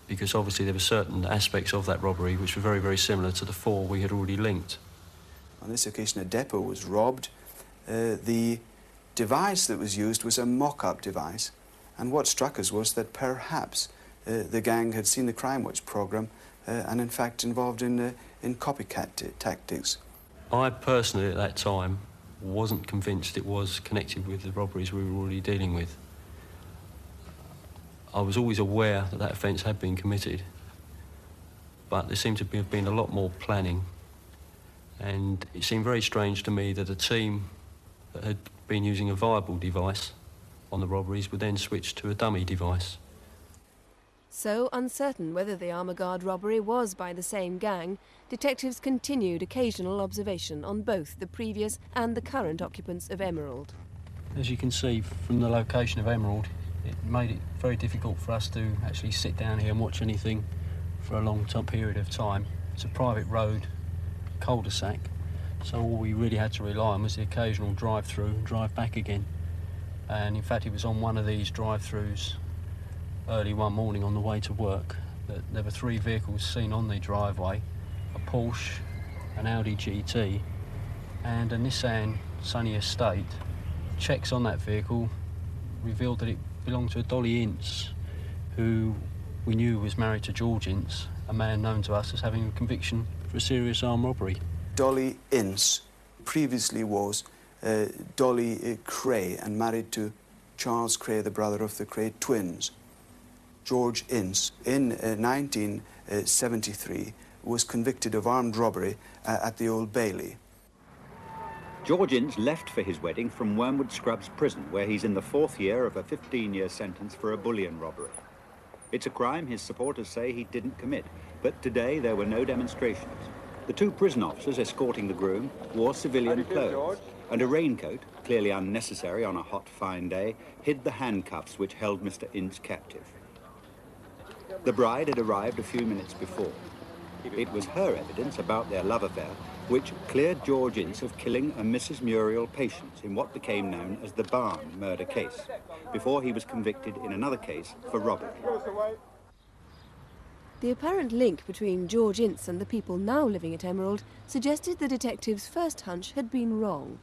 because obviously there were certain aspects of that robbery which were very, very similar to the 4 we had already linked. On this occasion, a depot was robbed. The device that was used was a mock-up device, and what struck us was that perhaps the gang had seen the Crimewatch programme and, in fact, involved in copycat tactics. I personally, at that time, wasn't convinced it was connected with the robberies we were already dealing with. I was always aware that that offence had been committed, but there seemed to have been a lot more planning. And it seemed very strange to me that a team that had been using a viable device on the robberies would then switch to a dummy device. So, uncertain whether the Armour Guard robbery was by the same gang, detectives continued occasional observation on both the previous and the current occupants of Emerald. As you can see from the location of Emerald, it made it very difficult for us to actually sit down here and watch anything for a long period of time. It's a private road, cul-de-sac, so all we really had to rely on was the occasional drive-through and drive back again. And in fact, it was on one of these drive-throughs early one morning on the way to work that there were 3 vehicles seen on the driveway: a Porsche, an Audi GT and a Nissan Sunny Estate. Checks on that vehicle revealed that it belonged to a Dolly Ince, who we knew was married to George Ince, a man known to us as having a conviction for a serious armed robbery. Dolly Ince previously was Dolly Cray and married to Charles Cray, the brother of the Cray twins. George Ince, in 1973, was convicted of armed robbery at the Old Bailey. George Ince left for his wedding from Wormwood Scrubs prison, where he's in the 4th year of a 15-year sentence for a bullion robbery. It's a crime his supporters say he didn't commit, but today there were no demonstrations. The 2 prison officers escorting the groom wore civilian clothes, and a raincoat, clearly unnecessary on a hot, fine day, hid the handcuffs which held Mr. Ince captive. The bride had arrived a few minutes before. It was her evidence about their love affair which cleared George Ince of killing a Mrs. Muriel Patience in what became known as the Barn murder case, before he was convicted in another case for robbery. The apparent link between George Ince and the people now living at Emerald suggested the detective's first hunch had been wrong.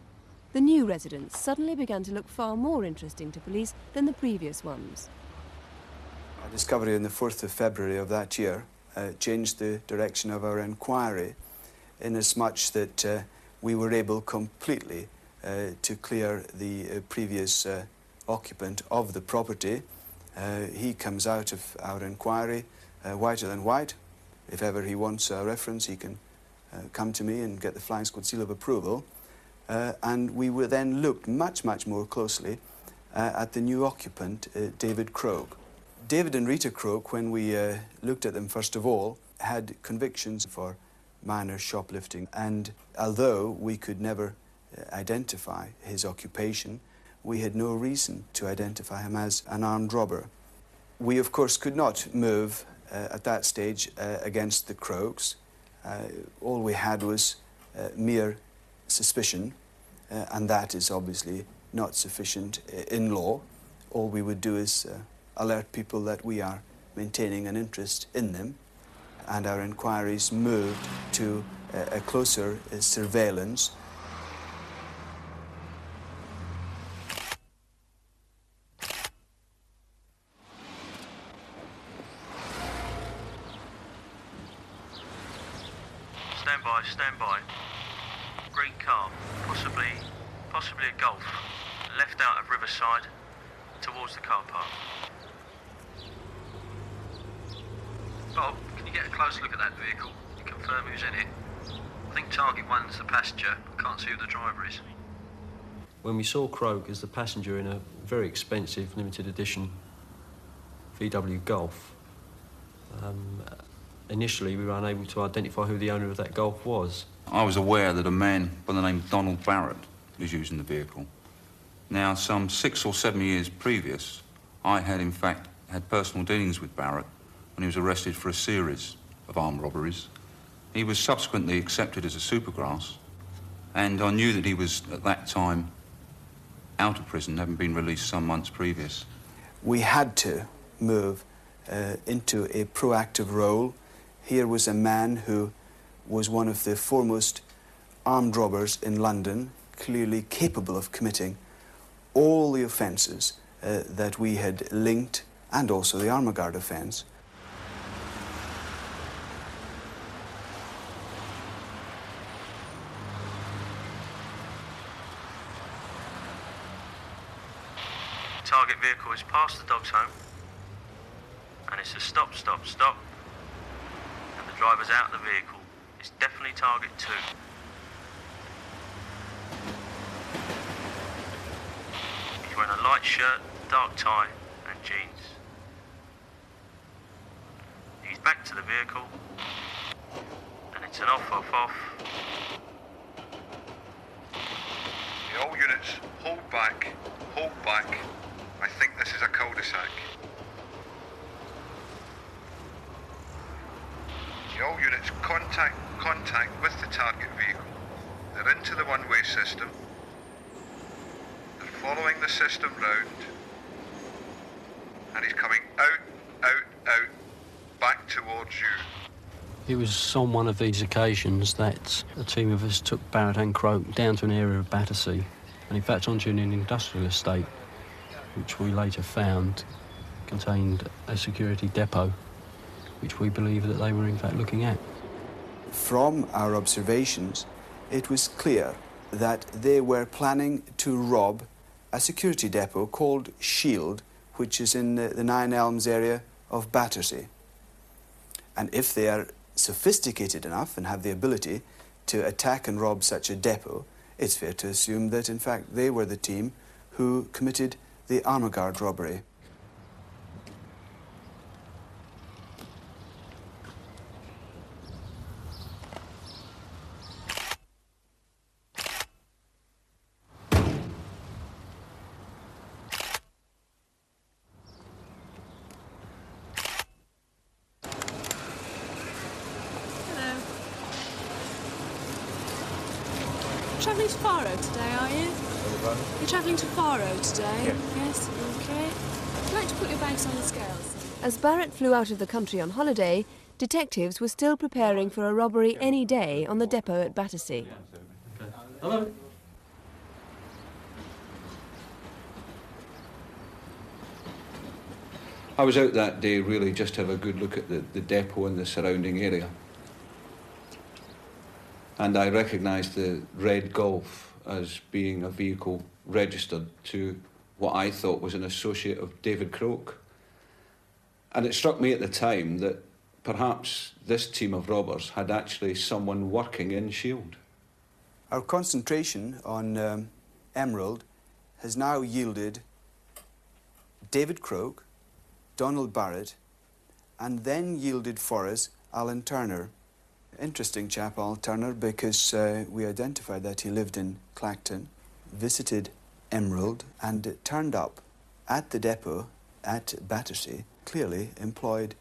The new residents suddenly began to look far more interesting to police than the previous ones. Our discovery on the 4th of February of that year changed the direction of our inquiry, inasmuch that we were able completely to clear the previous occupant of the property. He comes out of our inquiry whiter than white. If ever he wants a reference, he can come to me and get the flying squad seal of approval. And we were then looked much, much more closely at the new occupant, David Croak. David and Rita Croak, when we looked at them first of all, had convictions for minor shoplifting, and although we could never identify his occupation, we had no reason to identify him as an armed robber. We, of course, could not move at that stage against the Croaks. All we had was mere suspicion, and that is obviously not sufficient in law. All we would do is alert people that we are maintaining an interest in them, and our inquiries moved to a closer surveillance. Stand by. Green car, possibly a Golf, left out of Riverside towards the car park. Bob, can you get a close look at that vehicle and confirm who's in it? I think target one's the passenger. Can't see who the driver is. When we saw Croak as the passenger in a very expensive limited edition VW Golf, initially we were unable to identify who the owner of that Golf was. I was aware that a man by the name of Donald Barrett was using the vehicle. Now, some 6 or 7 years previous, I had in fact had personal dealings with Barrett when he was arrested for a series of armed robberies. He was subsequently accepted as a supergrass, and I knew that he was at that time out of prison, having been released some months previous. We had to move into a proactive role. Here was a man who was one of the foremost armed robbers in London, clearly capable of committing all the offences that we had linked, and also the armour guard offence. Target vehicle is past the dog's home, and it's a stop. And the driver's out of the vehicle. It's definitely target 2. He's wearing a light shirt, dark tie, and jeans. He's back to the vehicle, and it's an off. The all units, hold back. I think this is a cul-de-sac. The all units, contact with the target vehicle. They're into the one-way system. They're following the system round. And he's coming out, back towards you. It was on one of these occasions that a team of us took Barrett and Croak down to an area of Battersea, and in fact onto an industrial estate, which we later found contained a security depot, which we believe that they were in fact looking at. From our observations, it was clear that they were planning to rob a security depot called Shield, which is in the Nine Elms area of Battersea. And if they are sophisticated enough and have the ability to attack and rob such a depot, it's fair to assume that in fact they were the team who committed the armour guard robbery. Travelling to Faro today, are you? You're travelling to Faro today? Yes, OK. I'd like to put your bags on the scales. As Barrett flew out of the country on holiday, detectives were still preparing for a robbery any day on the depot at Battersea. Hello. I was out that day really just to have a good look at the depot and the surrounding area. And I recognised the red Golf as being a vehicle registered to what I thought was an associate of David Croak. And it struck me at the time that perhaps this team of robbers had actually someone working in Shield. Our concentration on Emerald has now yielded David Croak, Donald Barrett, and then yielded for us Alan Turner. Interesting chap, Al Turner, because we identified that he lived in Clacton, visited Emerald, and turned up at the depot at Battersea, clearly employed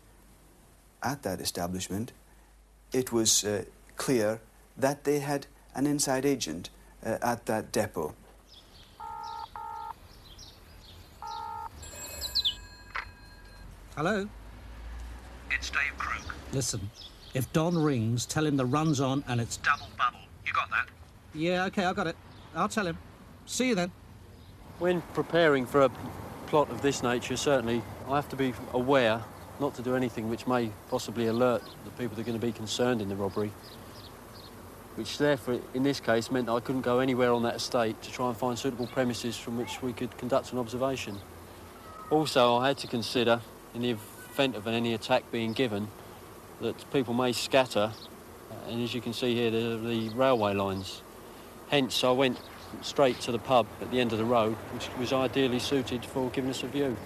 at that establishment. It was clear that they had an inside agent at that depot. Hello? It's Dave Croak. Listen, if Don rings, tell him the run's on and it's... Double bubble. You got that? Yeah, OK, I got it. I'll tell him. See you then. When preparing for a plot of this nature, certainly, I have to be aware not to do anything which may possibly alert the people that are going to be concerned in the robbery, which therefore, in this case, meant I couldn't go anywhere on that estate to try and find suitable premises from which we could conduct an observation. Also, I had to consider, in the event of any attack being given, that people may scatter, and as you can see here, the railway lines. Hence, I went straight to the pub at the end of the road, which was ideally suited for giving us a view.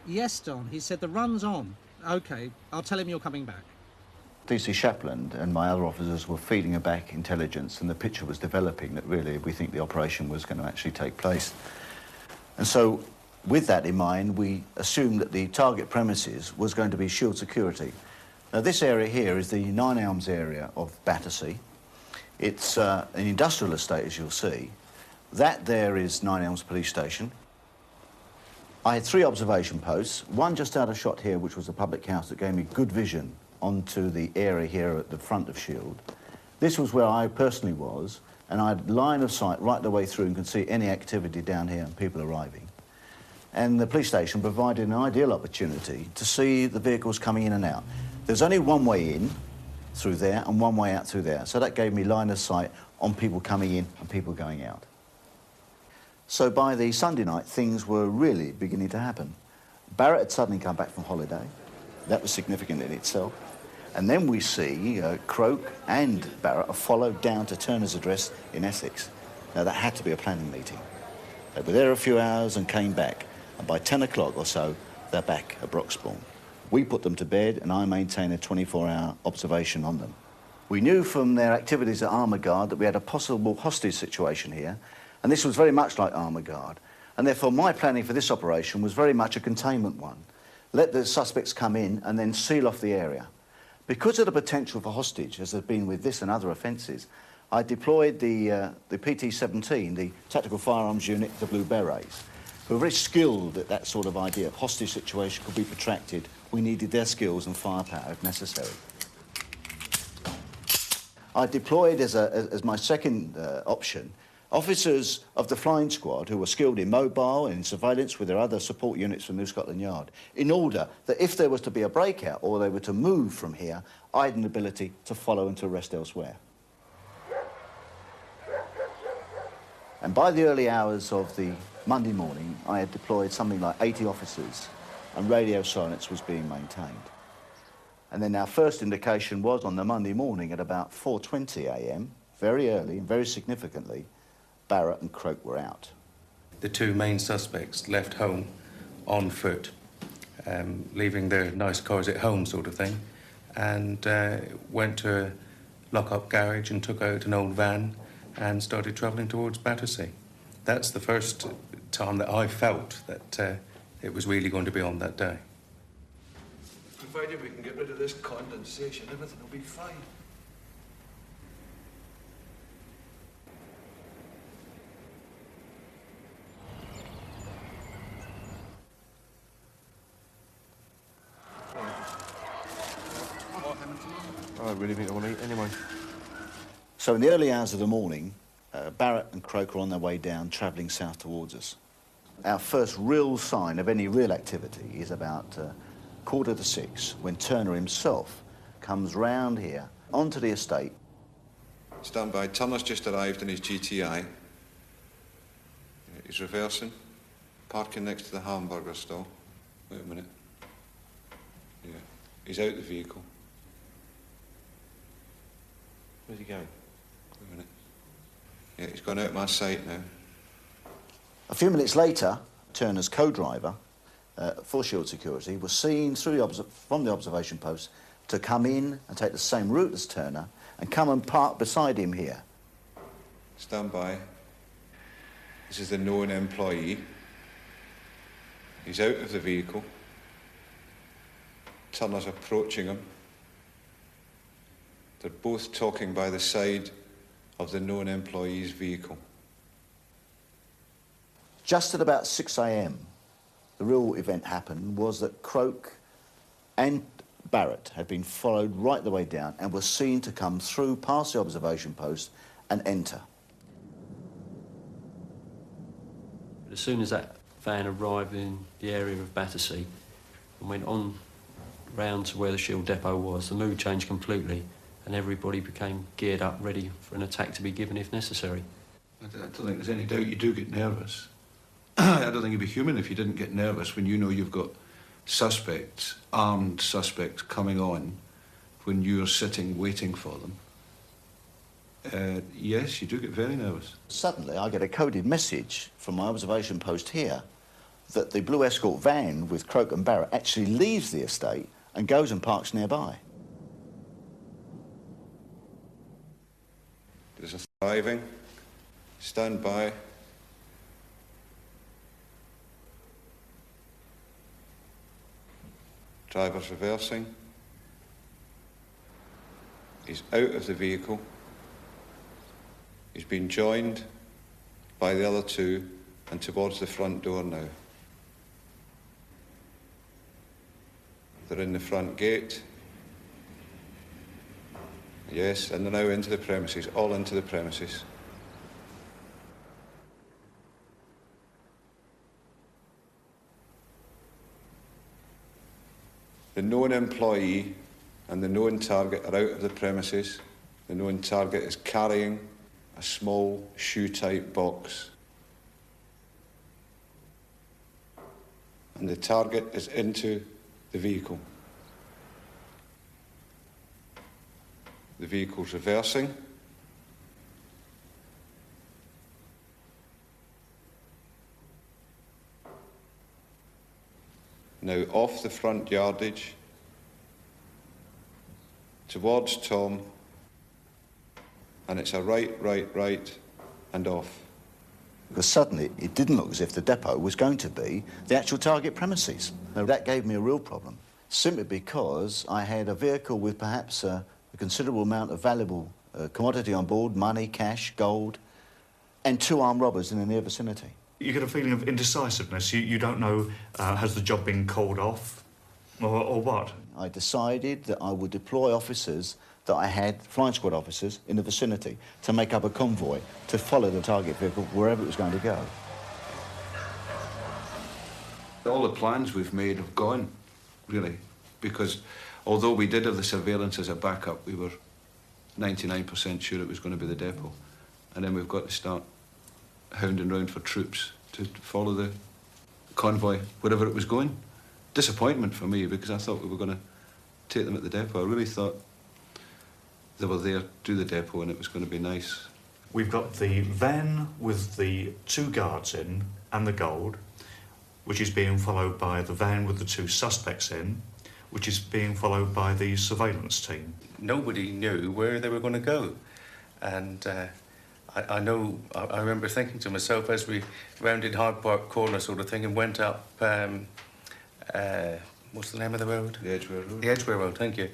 Yes, Don, he said the run's on. OK, I'll tell him you're coming back. DC Shapland and my other officers were feeding back intelligence, and the picture was developing that really we think the operation was going to actually take place. And so, with that in mind, we assumed that the target premises was going to be Shield Security. Now, this area here is the Nine Elms area of Battersea. It's an industrial estate, as you'll see. That there is Nine Elms Police Station. I had 3 observation posts, one just out of shot here, which was a public house that gave me good vision onto the area here at the front of Shield. This was where I personally was, and I had line of sight right the way through and could see any activity down here and people arriving. And the police station provided an ideal opportunity to see the vehicles coming in and out. There's only one way in through there and one way out through there, so that gave me line of sight on people coming in and people going out. So by the Sunday night, things were really beginning to happen. Barrett had suddenly come back from holiday. That was significant in itself. And then we see Croak and Barrett are followed down to Turner's address in Essex. Now, that had to be a planning meeting. They were there a few hours and came back. And by 10 o'clock or so, they're back at Broxbourne. We put them to bed, and I maintain a 24-hour observation on them. We knew from their activities at Armour Guard that we had a possible hostage situation here, and this was very much like Armour Guard. And therefore, my planning for this operation was very much a containment one. Let the suspects come in and then seal off the area. Because of the potential for hostage, as there's been with this and other offences, I deployed the PT-17, the Tactical Firearms Unit, the Blue Berets, who were very skilled at that sort of idea. If hostage situation could be protracted, we needed their skills and firepower if necessary. I deployed as my second option officers of the flying squad who were skilled in mobile and in surveillance with their other support units from New Scotland Yard, in order that if there was to be a breakout or they were to move from here, I had an ability to follow and to arrest elsewhere. And by the early hours of the Monday morning, I had deployed something like 80 officers, and radio silence was being maintained. And then our first indication was on the Monday morning at about 4:20 a.m, very early and very significantly, Barrett and Croak were out. The 2 main suspects left home on foot, leaving their nice cars at home sort of thing, and went to a lock-up garage and took out an old van and started travelling towards Battersea. That's the first time that I felt that it was really going to be on that day. Provided we can get rid of this condensation, everything will be fine. I don't really think I want to eat anyway. So in the early hours of the morning, Barrett and Croak were on their way down, travelling south towards us. Our first real sign of any real activity is about 5:45 when Turner himself comes round here onto the estate. Stand by. Turner's just arrived in his GTI. He's reversing, parking next to the hamburger stall. Wait a minute. Yeah, he's out the vehicle. Where's he going? Wait a minute. Yeah, he's gone out my sight now. A few minutes later, Turner's co-driver, for Shield Security, was seen through from the observation post to come in and take the same route as Turner and come and park beside him here. Stand by. This is the known employee. He's out of the vehicle. Turner's approaching him. They're both talking by the side of the known employee's vehicle. Just at about 6 a.m, the real event happened was that Croak and Barrett had been followed right the way down and were seen to come through past the observation post and enter. As soon as that van arrived in the area of Battersea and went on round to where the Shield depot was, the mood changed completely and everybody became geared up, ready for an attack to be given if necessary. I don't think there's any doubt you do get nervous. I don't think you'd be human if you didn't get nervous when you know you've got suspects, armed suspects, coming on when you're sitting waiting for them. Yes, you do get very nervous. Suddenly, I get a coded message from my observation post here that the blue escort van with Croak and Barrett actually leaves the estate and goes and parks nearby. There's a driving. Stand by. Driver's reversing. He's out of the vehicle. He's been joined by the other two and towards the front door now. They're in the front gate. Yes, and they're now into the premises, all into the premises. The known employee and the known target are out of the premises. The known target is carrying a small shoe-type box. And the target is into the vehicle. The vehicle's reversing. Now off the front yardage, towards Tom, and it's a right, and off. Because suddenly it didn't look as if the depot was going to be the actual target premises. Now that gave me a real problem, simply because I had a vehicle with perhaps a considerable amount of valuable commodity on board, money, cash, gold, and two armed robbers in the near vicinity. You get a feeling of indecisiveness. You don't know, has the job been called off or what? I decided that I would deploy officers that I had, flying squad officers, in the vicinity to make up a convoy to follow the target vehicle wherever it was going to go. All the plans we've made have gone, really, because although we did have the surveillance as a backup, we were 99% sure it was going to be the depot. And then we've got to start hounding round for troops to follow the convoy wherever it was going. Disappointment for me, because I thought we were going to take them at the depot. I really thought they were there to the depot and it was going to be nice. We've got the van with the two guards in and the gold, which is being followed by the van with the two suspects in, which is being followed by the surveillance team. Nobody knew where they were going to go. And I remember thinking to myself as we rounded Hyde Park Corner sort of thing and went up, what's the name of the road? The Edgware Road. The Edgware Road, thank you.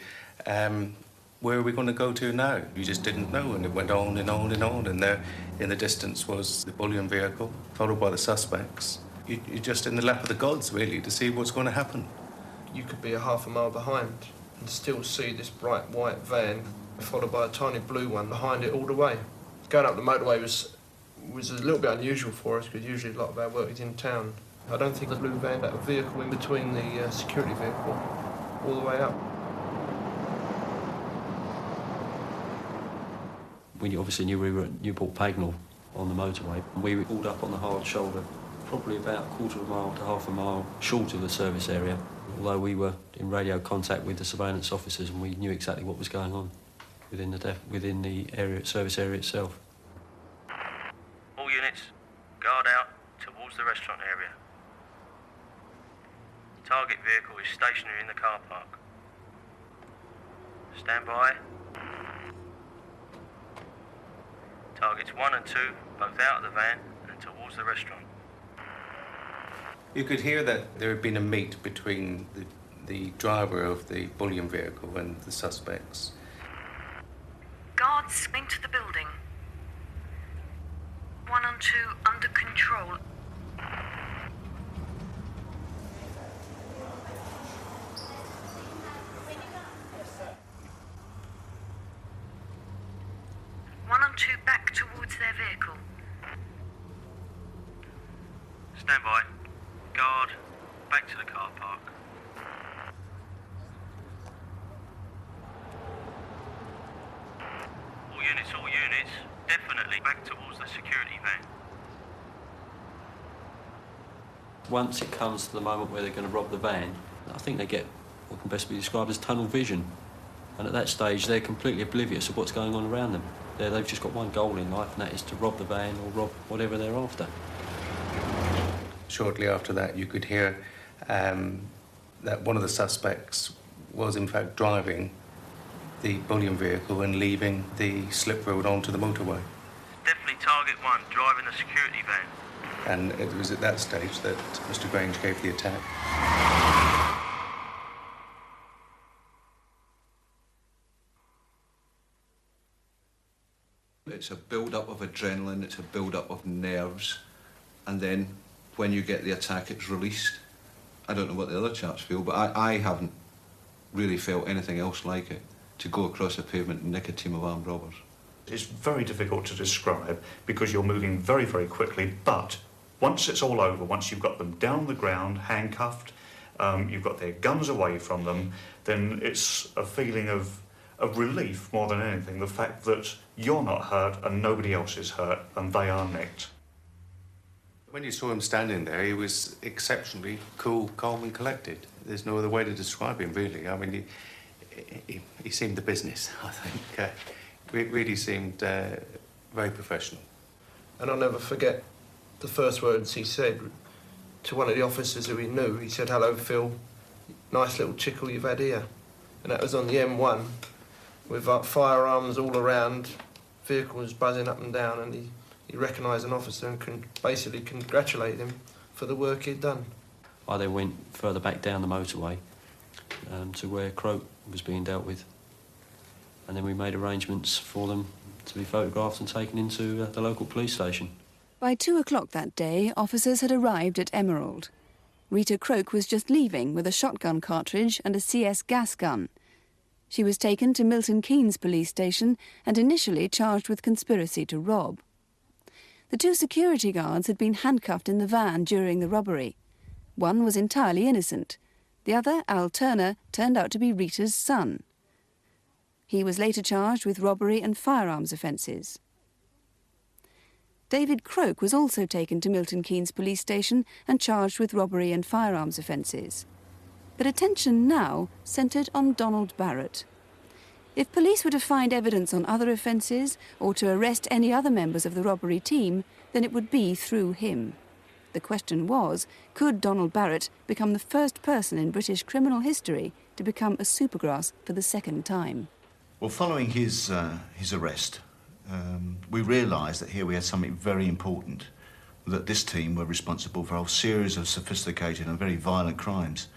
Where are we going to go to now? You just didn't know, and it went on and on and on, and there in the distance was the bullion vehicle, followed by the suspects. You're just in the lap of the gods, really, to see what's going to happen. You could be a half a mile behind and still see this bright white van followed by a tiny blue one behind it all the way. Going up the motorway was was a little bit unusual for us because usually a lot of our work is in town. I don't think the blue van had a vehicle in between the security vehicle all the way up. We obviously knew we were at Newport Pagnell on the motorway. We were pulled up on the hard shoulder, probably about a quarter of a mile to half a mile short of the service area, although we were in radio contact with the surveillance officers and we knew exactly what was going on within the area, service area itself. All units, guard out towards the restaurant area. Target vehicle is stationary in the car park. Stand by. Targets 1 and 2, both out of the van and towards the restaurant. You could hear that there had been a meet between the driver of the bullion vehicle and the suspects. Guards into the building. 1 and 2 under control. One and 2 back towards their vehicle. Stand by. Guard, back to the car park. All units, definitely back towards the security van. Once it comes to the moment where they're going to rob the van, I think they get what can best be described as tunnel vision. And at that stage, they're completely oblivious of what's going on around them. They've just got one goal in life, and that is to rob the van or rob whatever they're after. Shortly after that, you could hear that one of the suspects was in fact driving the bullion vehicle and leaving the slip road onto the motorway. Definitely target 1, driving the security van. And it was at that stage that Mr. Grange gave the attack. It's a build-up of adrenaline, it's a build-up of nerves, and then when you get the attack, it's released. I don't know what the other chaps feel, but I haven't really felt anything else like it, to go across a pavement and nick a team of armed robbers. It's very difficult to describe because you're moving very, very quickly, but once it's all over, once you've got them down the ground, handcuffed, you've got their guns away from them, then it's a feeling of relief more than anything, the fact that you're not hurt and nobody else is hurt and they are nicked. When you saw him standing there, he was exceptionally cool, calm and collected. There's no other way to describe him, really. I mean, he seemed the business, I think. Really seemed very professional. And I'll never forget the first words he said to one of the officers who he knew. He said, "Hello, Phil. Nice little chickle you've had here." And that was on the M1 with firearms all around, vehicles buzzing up and down, and he recognised an officer and basically congratulated him for the work he'd done. I then went further back down the motorway to where Croak was being dealt with. And then we made arrangements for them to be photographed and taken into the local police station. By 2 o'clock that day, officers had arrived at Emerald. Rita Croak was just leaving with a shotgun cartridge and a CS gas gun. She was taken to Milton Keynes police station and initially charged with conspiracy to rob. The 2 security guards had been handcuffed in the van during the robbery. One was entirely innocent. The other, Al Turner, turned out to be Rita's son. He was later charged with robbery and firearms offences. David Croak was also taken to Milton Keynes police station and charged with robbery and firearms offences. But attention now centred on Donald Barrett. If police were to find evidence on other offences or to arrest any other members of the robbery team, then it would be through him. The question was, could Donald Barrett become the first person in British criminal history to become a supergrass for the second time? Well, following his arrest, we realised that here we had something very important, that this team were responsible for a whole series of sophisticated and very violent crimes.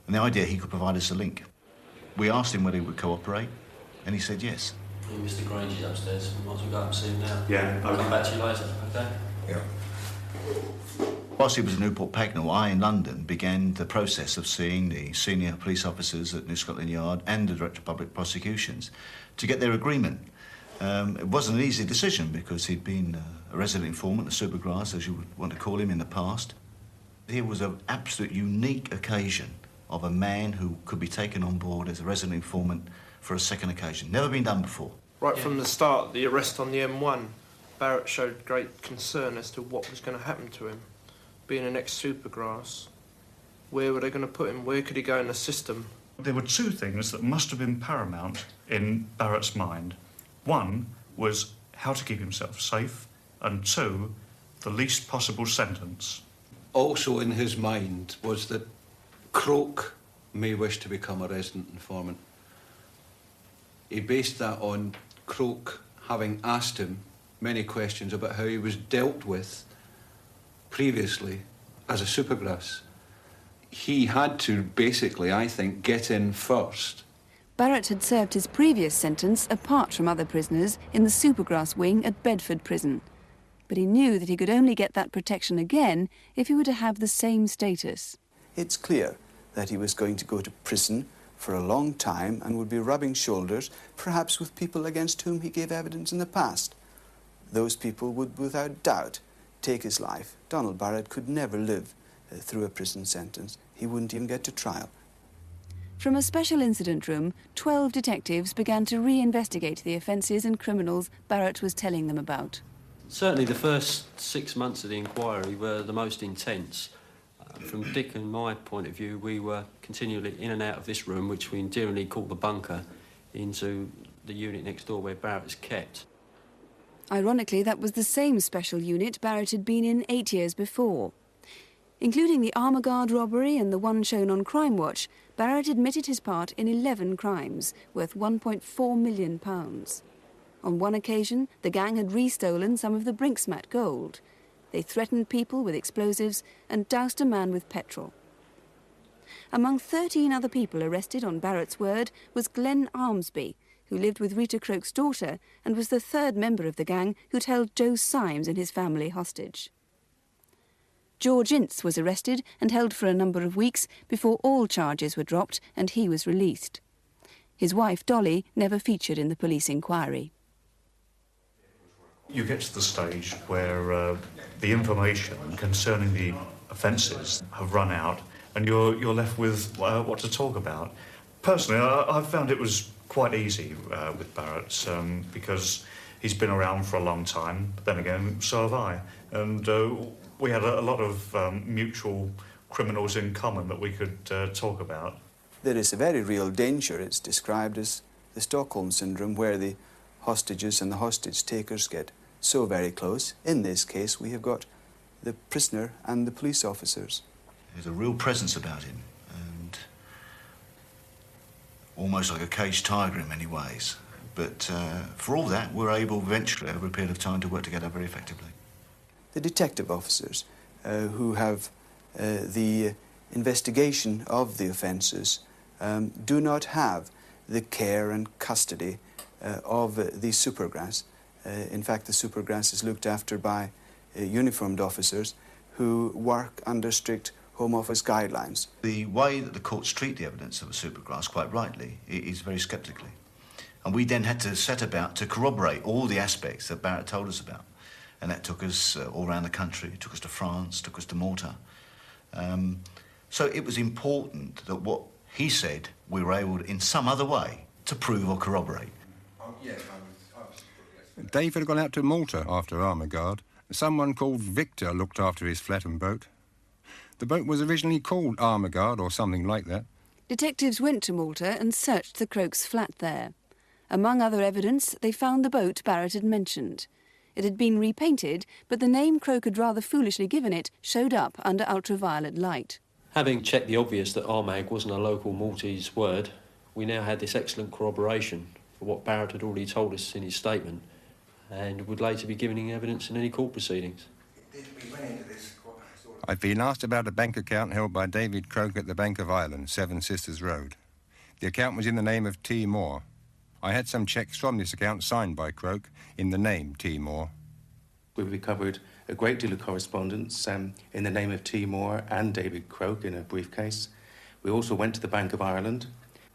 And the idea he could provide us a link. We asked him whether he would cooperate, and he said yes. Mr. Grange is upstairs. We might as well go up and see him now. Yeah, I'll come back to you later, OK? Yeah. Whilst he was at Newport Pagnell, I, in London, began the process of seeing the senior police officers at New Scotland Yard and the Director of Public Prosecutions to get their agreement. It wasn't an easy decision because he'd been a resident informant, a supergrass, as you would want to call him in the past. Here was an absolute unique occasion of a man who could be taken on board as a resident informant for a second occasion. Never been done before. Right from the start, the arrest on the M1, Barrett showed great concern as to what was going to happen to him. Being an ex-supergrass, where were they going to put him? Where could he go in the system? There were two things that must have been paramount in Barrett's mind. One was how to keep himself safe, and two, the least possible sentence. Also in his mind was that Croak may wish to become a resident informant. He based that on Croak having asked him many questions about how he was dealt with previously as a supergrass. He had to basically, I think, get in first. Barrett had served his previous sentence apart from other prisoners in the supergrass wing at Bedford Prison. But he knew that he could only get that protection again if he were to have the same status. It's clear that he was going to go to prison for a long time and would be rubbing shoulders, perhaps with people against whom he gave evidence in the past. Those people would, without doubt, take his life. Donald Barrett could never live through a prison sentence. He wouldn't even get to trial. From a special incident room, 12 detectives began to re-investigate the offences and criminals Barrett was telling them about. Certainly the first 6 months of the inquiry were the most intense. From Dick and my point of view, we were continually in and out of this room, which we endearingly call the bunker, into the unit next door where Barrett is kept. Ironically, that was the same special unit Barrett had been in 8 years before. Including the Armour Guard robbery and the one shown on Crimewatch, Barrett admitted his part in 11 crimes, worth £1.4 million. On one occasion, the gang had restolen some of the Brinksmat gold. They threatened people with explosives and doused a man with petrol. Among 13 other people arrested on Barrett's word was Glenn Armsby, who lived with Rita Croak's daughter and was the third member of the gang who'd held Joe Symes and his family hostage. George Ince was arrested and held for a number of weeks before all charges were dropped and he was released. His wife, Dolly, never featured in the police inquiry. You get to the stage where the information concerning the offences have run out and you're left with what to talk about. Personally, I found it was quite easy with Barrett because he's been around for a long time. Then again, so have I. And we had a lot of mutual criminals in common that we could talk about. There is a very real danger. It's described as the Stockholm Syndrome, where the hostages and the hostage takers get so very close. In this case, we have got the prisoner and the police officers. There's a real presence about him, and almost like a caged tiger in many ways. But for all that, we're able eventually, over a period of time, to work together very effectively. The detective officers who have the investigation of the offences do not have the care and custody of the supergrass. In fact, the supergrass is looked after by uniformed officers who work under strict Home Office guidelines. The way that the courts treat the evidence of a supergrass, quite rightly, is very sceptically. And we then had to set about to corroborate all the aspects that Barrett told us about. And that took us all around the country. It took us to France, took us to Malta. So it was important that what he said, we were able, in some other way, to prove or corroborate. David had gone out to Malta after Armour Guard. Someone called Victor looked after his flattened boat. The boat was originally called Armour Guard or something like that. Detectives went to Malta and searched the Croaks' flat there. Among other evidence, they found the boat Barrett had mentioned. It had been repainted, but the name Croak had rather foolishly given it showed up under ultraviolet light. Having checked the obvious that Armag wasn't a local Maltese word, we now had this excellent corroboration for what Barrett had already told us in his statement and would later be giving evidence in any court proceedings. I've been asked about a bank account held by David Croak at the Bank of Ireland, Seven Sisters Road. The account was in the name of T. Moore. I had some cheques from this account signed by Croak in the name T. Moore. We recovered a great deal of correspondence in the name of T. Moore and David Croak in a briefcase. We also went to the Bank of Ireland,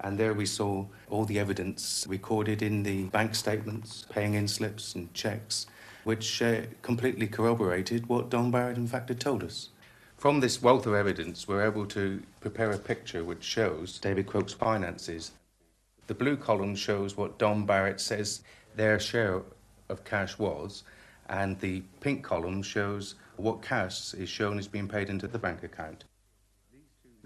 and there we saw all the evidence recorded in the bank statements, paying in slips and cheques, which completely corroborated what Don Barrett in fact had told us. From this wealth of evidence, we're able to prepare a picture which shows David Croke's finances. The blue column shows what Don Barrett says their share of cash was, and the pink column shows what cash is shown as being paid into the bank account.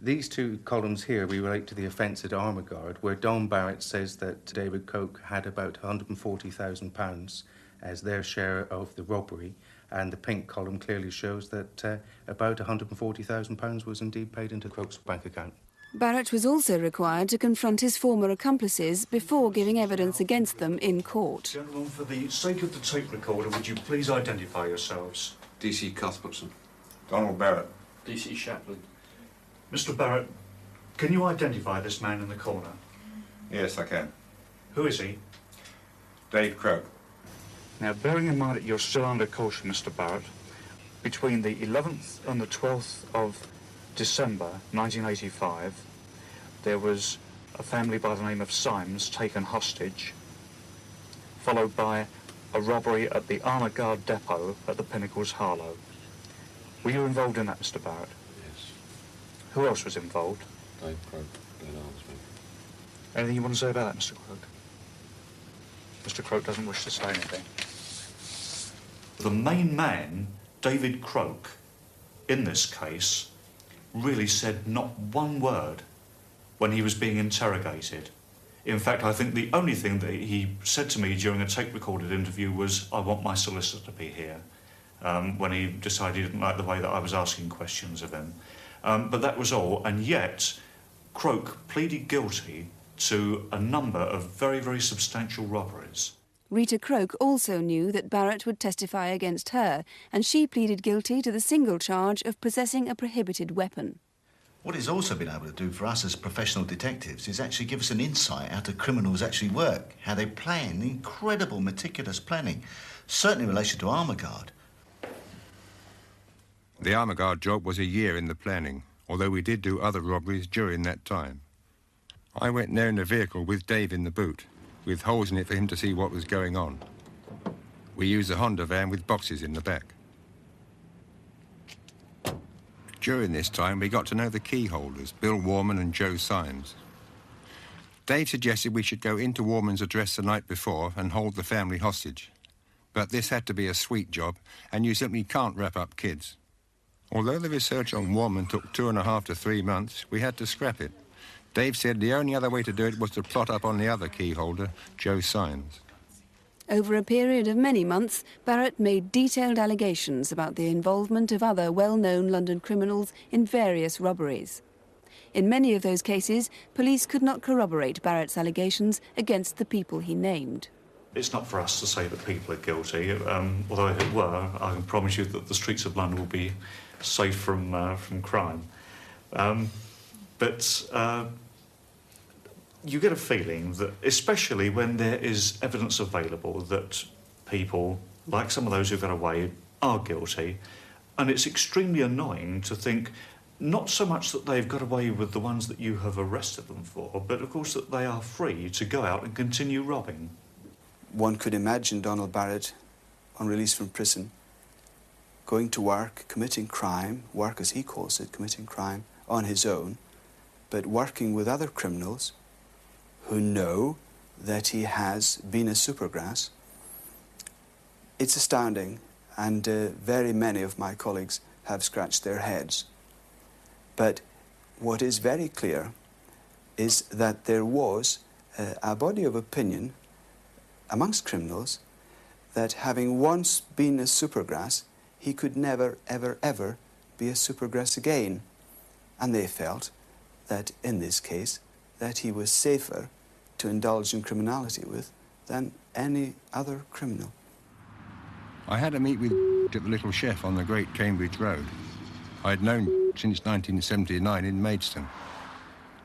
These two columns here relate to the offence at Armagard, where Don Barrett says that David Croke had about £140,000 as their share of the robbery, and the pink column clearly shows that about £140,000 was indeed paid into Croke's bank account. Barrett was also required to confront his former accomplices before giving evidence against them in court. Gentlemen, for the sake of the tape recorder, would you please identify yourselves? D.C. Cuthbertson. Donald Barrett. D.C. Shapland. Mr. Barrett, can you identify this man in the corner? Yes, I can. Who is he? Dave Croke. Now, bearing in mind that you're still under caution, Mr. Barrett, between the 11th and the 12th of December 1985, there was a family by the name of Symes taken hostage, followed by a robbery at the Armour Guard depot at the Pinnacles, Harlow. Were you involved in that, Mr. Barrett? Yes. Who else was involved? Dave Croke, Glen Armsby. Anything you want to say about that, Mr. Croke? Mr. Croke doesn't wish to say anything. The main man, David Croke, in this case, really said not one word when he was being interrogated. In fact, I think the only thing that he said to me during a tape-recorded interview was, "I want my solicitor to be here," when he decided he didn't like the way that I was asking questions of him. But that was all, and yet Croke pleaded guilty to a number of very, very substantial robberies. Rita Croke also knew that Barrett would testify against her, and she pleaded guilty to the single charge of possessing a prohibited weapon. What it's also been able to do for us as professional detectives is actually give us an insight how the criminals actually work, how they plan, incredible, meticulous planning, certainly in relation to Armagard. The Armagard job was a year in the planning, although we did do other robberies during that time. I went there in a vehicle with Dave in the boot, with holes in it for him to see what was going on. We used a Honda van with boxes in the back. During this time, we got to know the key holders, Bill Warman and Joe Symes. Dave suggested we should go into Warman's address the night before and hold the family hostage. But this had to be a sweet job, and you simply can't wrap up kids. Although the research on Warman took 2.5 to 3 months, we had to scrap it. Dave said the only other way to do it was to plot up on the other key holder, Joe Symes. Over a period of many months, Barrett made detailed allegations about the involvement of other well-known London criminals in various robberies. In many of those cases, police could not corroborate Barrett's allegations against the people he named. It's not for us to say that people are guilty, although if it were, I can promise you that the streets of London will be safe from crime. But you get a feeling that, especially when there is evidence available that people, like some of those who got away, are guilty, and it's extremely annoying to think not so much that they've got away with the ones that you have arrested them for, but of course that they are free to go out and continue robbing. One could imagine Donald Barrett, on release from prison, going to work, committing crime, work as he calls it, committing crime on his own, but working with other criminals who know that he has been a supergrass. It's astounding, and very many of my colleagues have scratched their heads. But what is very clear is that there was a body of opinion amongst criminals that having once been a supergrass, he could never, ever, ever be a supergrass again. And they felt that in this case, that he was safer to indulge in criminality with than any other criminal. I had a meet with at the Little Chef on the Great Cambridge Road. I'd known since 1979 in Maidstone.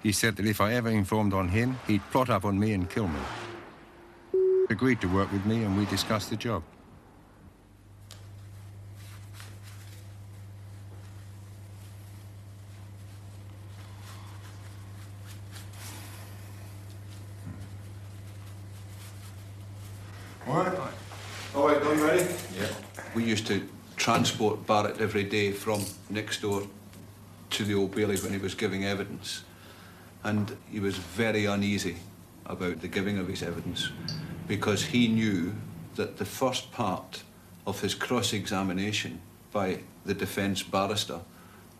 He said that if I ever informed on him, he'd plot up on me and kill me. He agreed to work with me and we discussed the job. All right. All right, are you ready? Yeah. We used to transport Barrett every day from next door to the Old Bailey when he was giving evidence. And he was very uneasy about the giving of his evidence because he knew that the first part of his cross-examination by the defence barrister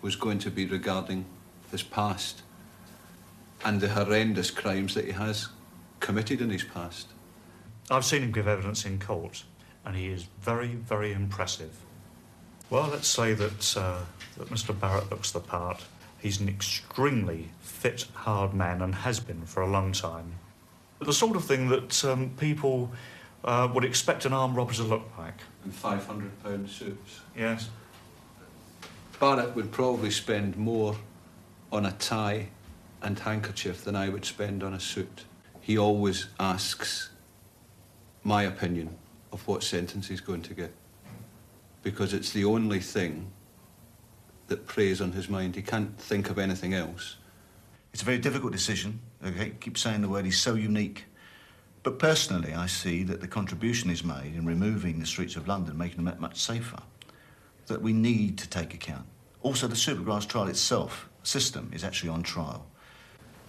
was going to be regarding his past and the horrendous crimes that he has committed in his past. I've seen him give evidence in court, and he is very, very impressive. Well, let's say that Mr. Barrett looks the part. He's an extremely fit, hard man and has been for a long time. The sort of thing that people would expect an armed robber to look like. And £500 suits. Yes. Barrett would probably spend more on a tie and handkerchief than I would spend on a suit. He always asks my opinion of what sentence he's going to get, because it's the only thing that preys on his mind. He can't think of anything else. It's a very difficult decision. I keep saying the word, he's so unique. But personally, I see that the contribution he's made in removing the streets of London, making them much safer, that we need to take account. Also, the Supergrass trial itself, system, is actually on trial.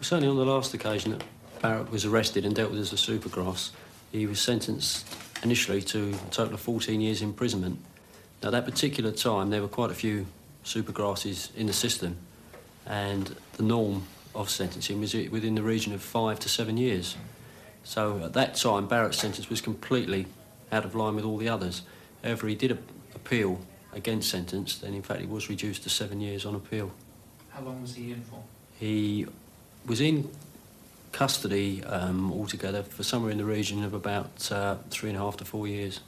Certainly on the last occasion that Barrett was arrested and dealt with as a Supergrass, he was sentenced initially to a total of 14 years imprisonment. Now, that particular time, there were quite a few Supergrasses in the system, and the norm of sentencing was within the region of 5 to 7 years. So at that time, Barrett's sentence was completely out of line with all the others. However, he did appeal against sentence, then in fact he was reduced to 7 years on appeal. How long was he in for? He was in custody altogether for somewhere in the region of about 3.5 to 4 years.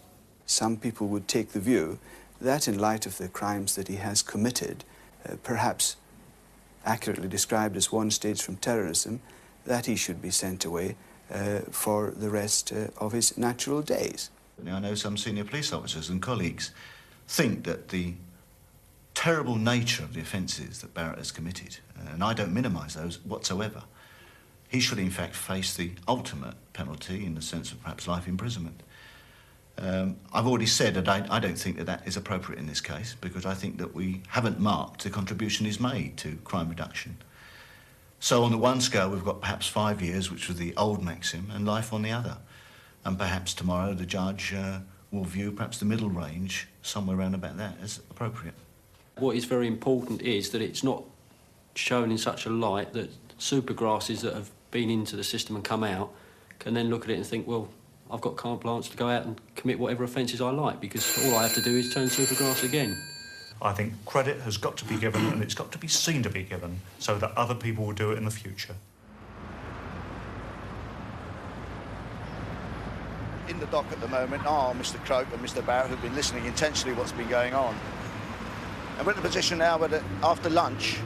Some people would take the view that in light of the crimes that he has committed, perhaps accurately described as one stage from terrorism, that he should be sent away for the rest of his natural days. I know some senior police officers and colleagues think that the terrible nature of the offences that Barrett has committed, and I don't minimise those whatsoever, he should in fact face the ultimate penalty in the sense of perhaps life imprisonment. I've already said that I don't think that that is appropriate in this case, because I think that we haven't marked the contribution he's made to crime reduction. So on the one scale, we've got perhaps 5 years, which was the old maxim, and life on the other. And perhaps tomorrow the judge will view perhaps the middle range, somewhere around about that, as appropriate. What is very important is that it's not shown in such a light that Supergrasses that have been into the system and come out can then look at it and think, well, I've got carte blanche to go out and commit whatever offences I like, because all I have to do is turn Supergrass again. I think credit has got to be given, and it's got to be seen to be given, so that other people will do it in the future. In the dock at the moment are Mr. Croke and Mr. Barrett, who've been listening intensely to what's been going on. And we're in a position now where after lunch,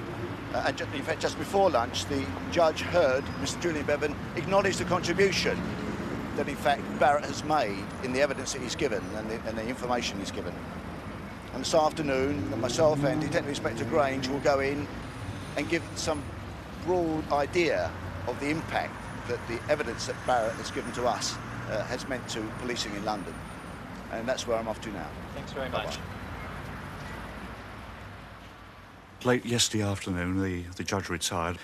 and in fact just before lunch, the judge heard Mr. Julian Bevan acknowledge the contribution that in fact Barrett has made in the evidence that he's given and the information he's given. And this afternoon, myself and Detective Inspector Grange will go in and give some broad idea of the impact that the evidence that Barrett has given to us has meant to policing in London. And that's where I'm off to now. Thanks very much. Late yesterday afternoon, the judge retired.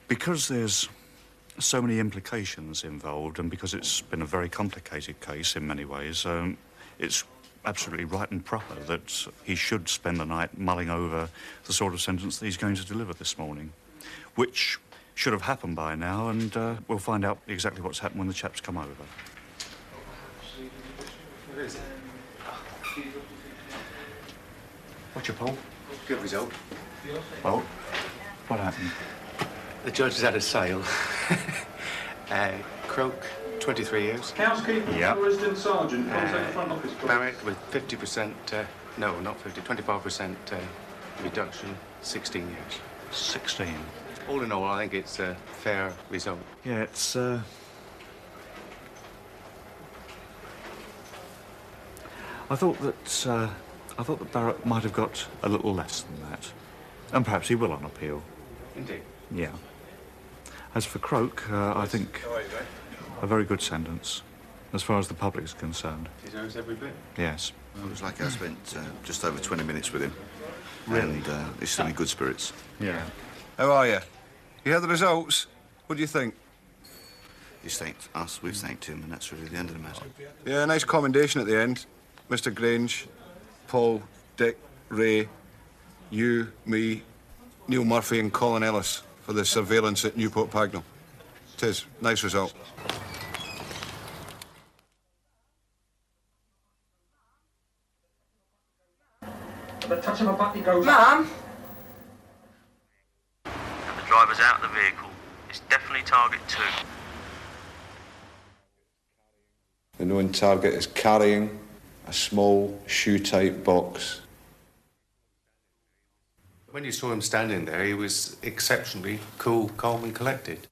Because there's so many implications involved, and because it's been a very complicated case in many ways, it's absolutely right and proper that he should spend the night mulling over the sort of sentence that he's going to deliver this morning, which should have happened by now, and we'll find out exactly what's happened when the chaps come over. What's your poll? Good result. Well, what happened? The judge has had a sale. Croke, 23 years. Housekeeper, Yep. Resident Sergeant, contact front office, please. Barrett with 50%, no, not 50, 25% reduction, 16 years. 16? All in all, I think it's a fair result. Yeah, it's, I thought that Barrett might have got a little less than that. And perhaps he will on appeal. Indeed. Yeah. As for Croke, I think a very good sentence, as far as the public is concerned. He deserves every bit. Yes. I was lucky. I spent just over 20 minutes with him. Really? And he's still in good spirits. Yeah. How are you? You heard the results? What do you think? He's thanked us, we've thanked him, and that's really the end of the matter. Yeah, nice commendation at the end. Mr. Grange, Paul, Dick, Ray, you, me, Neil Murphy and Colin Ellis for the surveillance at Newport Pagnell. 'Tis. Nice result. The touch of a button goes... Mum! And the driver's out of the vehicle. It's definitely target 2. The known target is carrying a small shoe-type box. When you saw him standing there, he was exceptionally cool, calm and collected.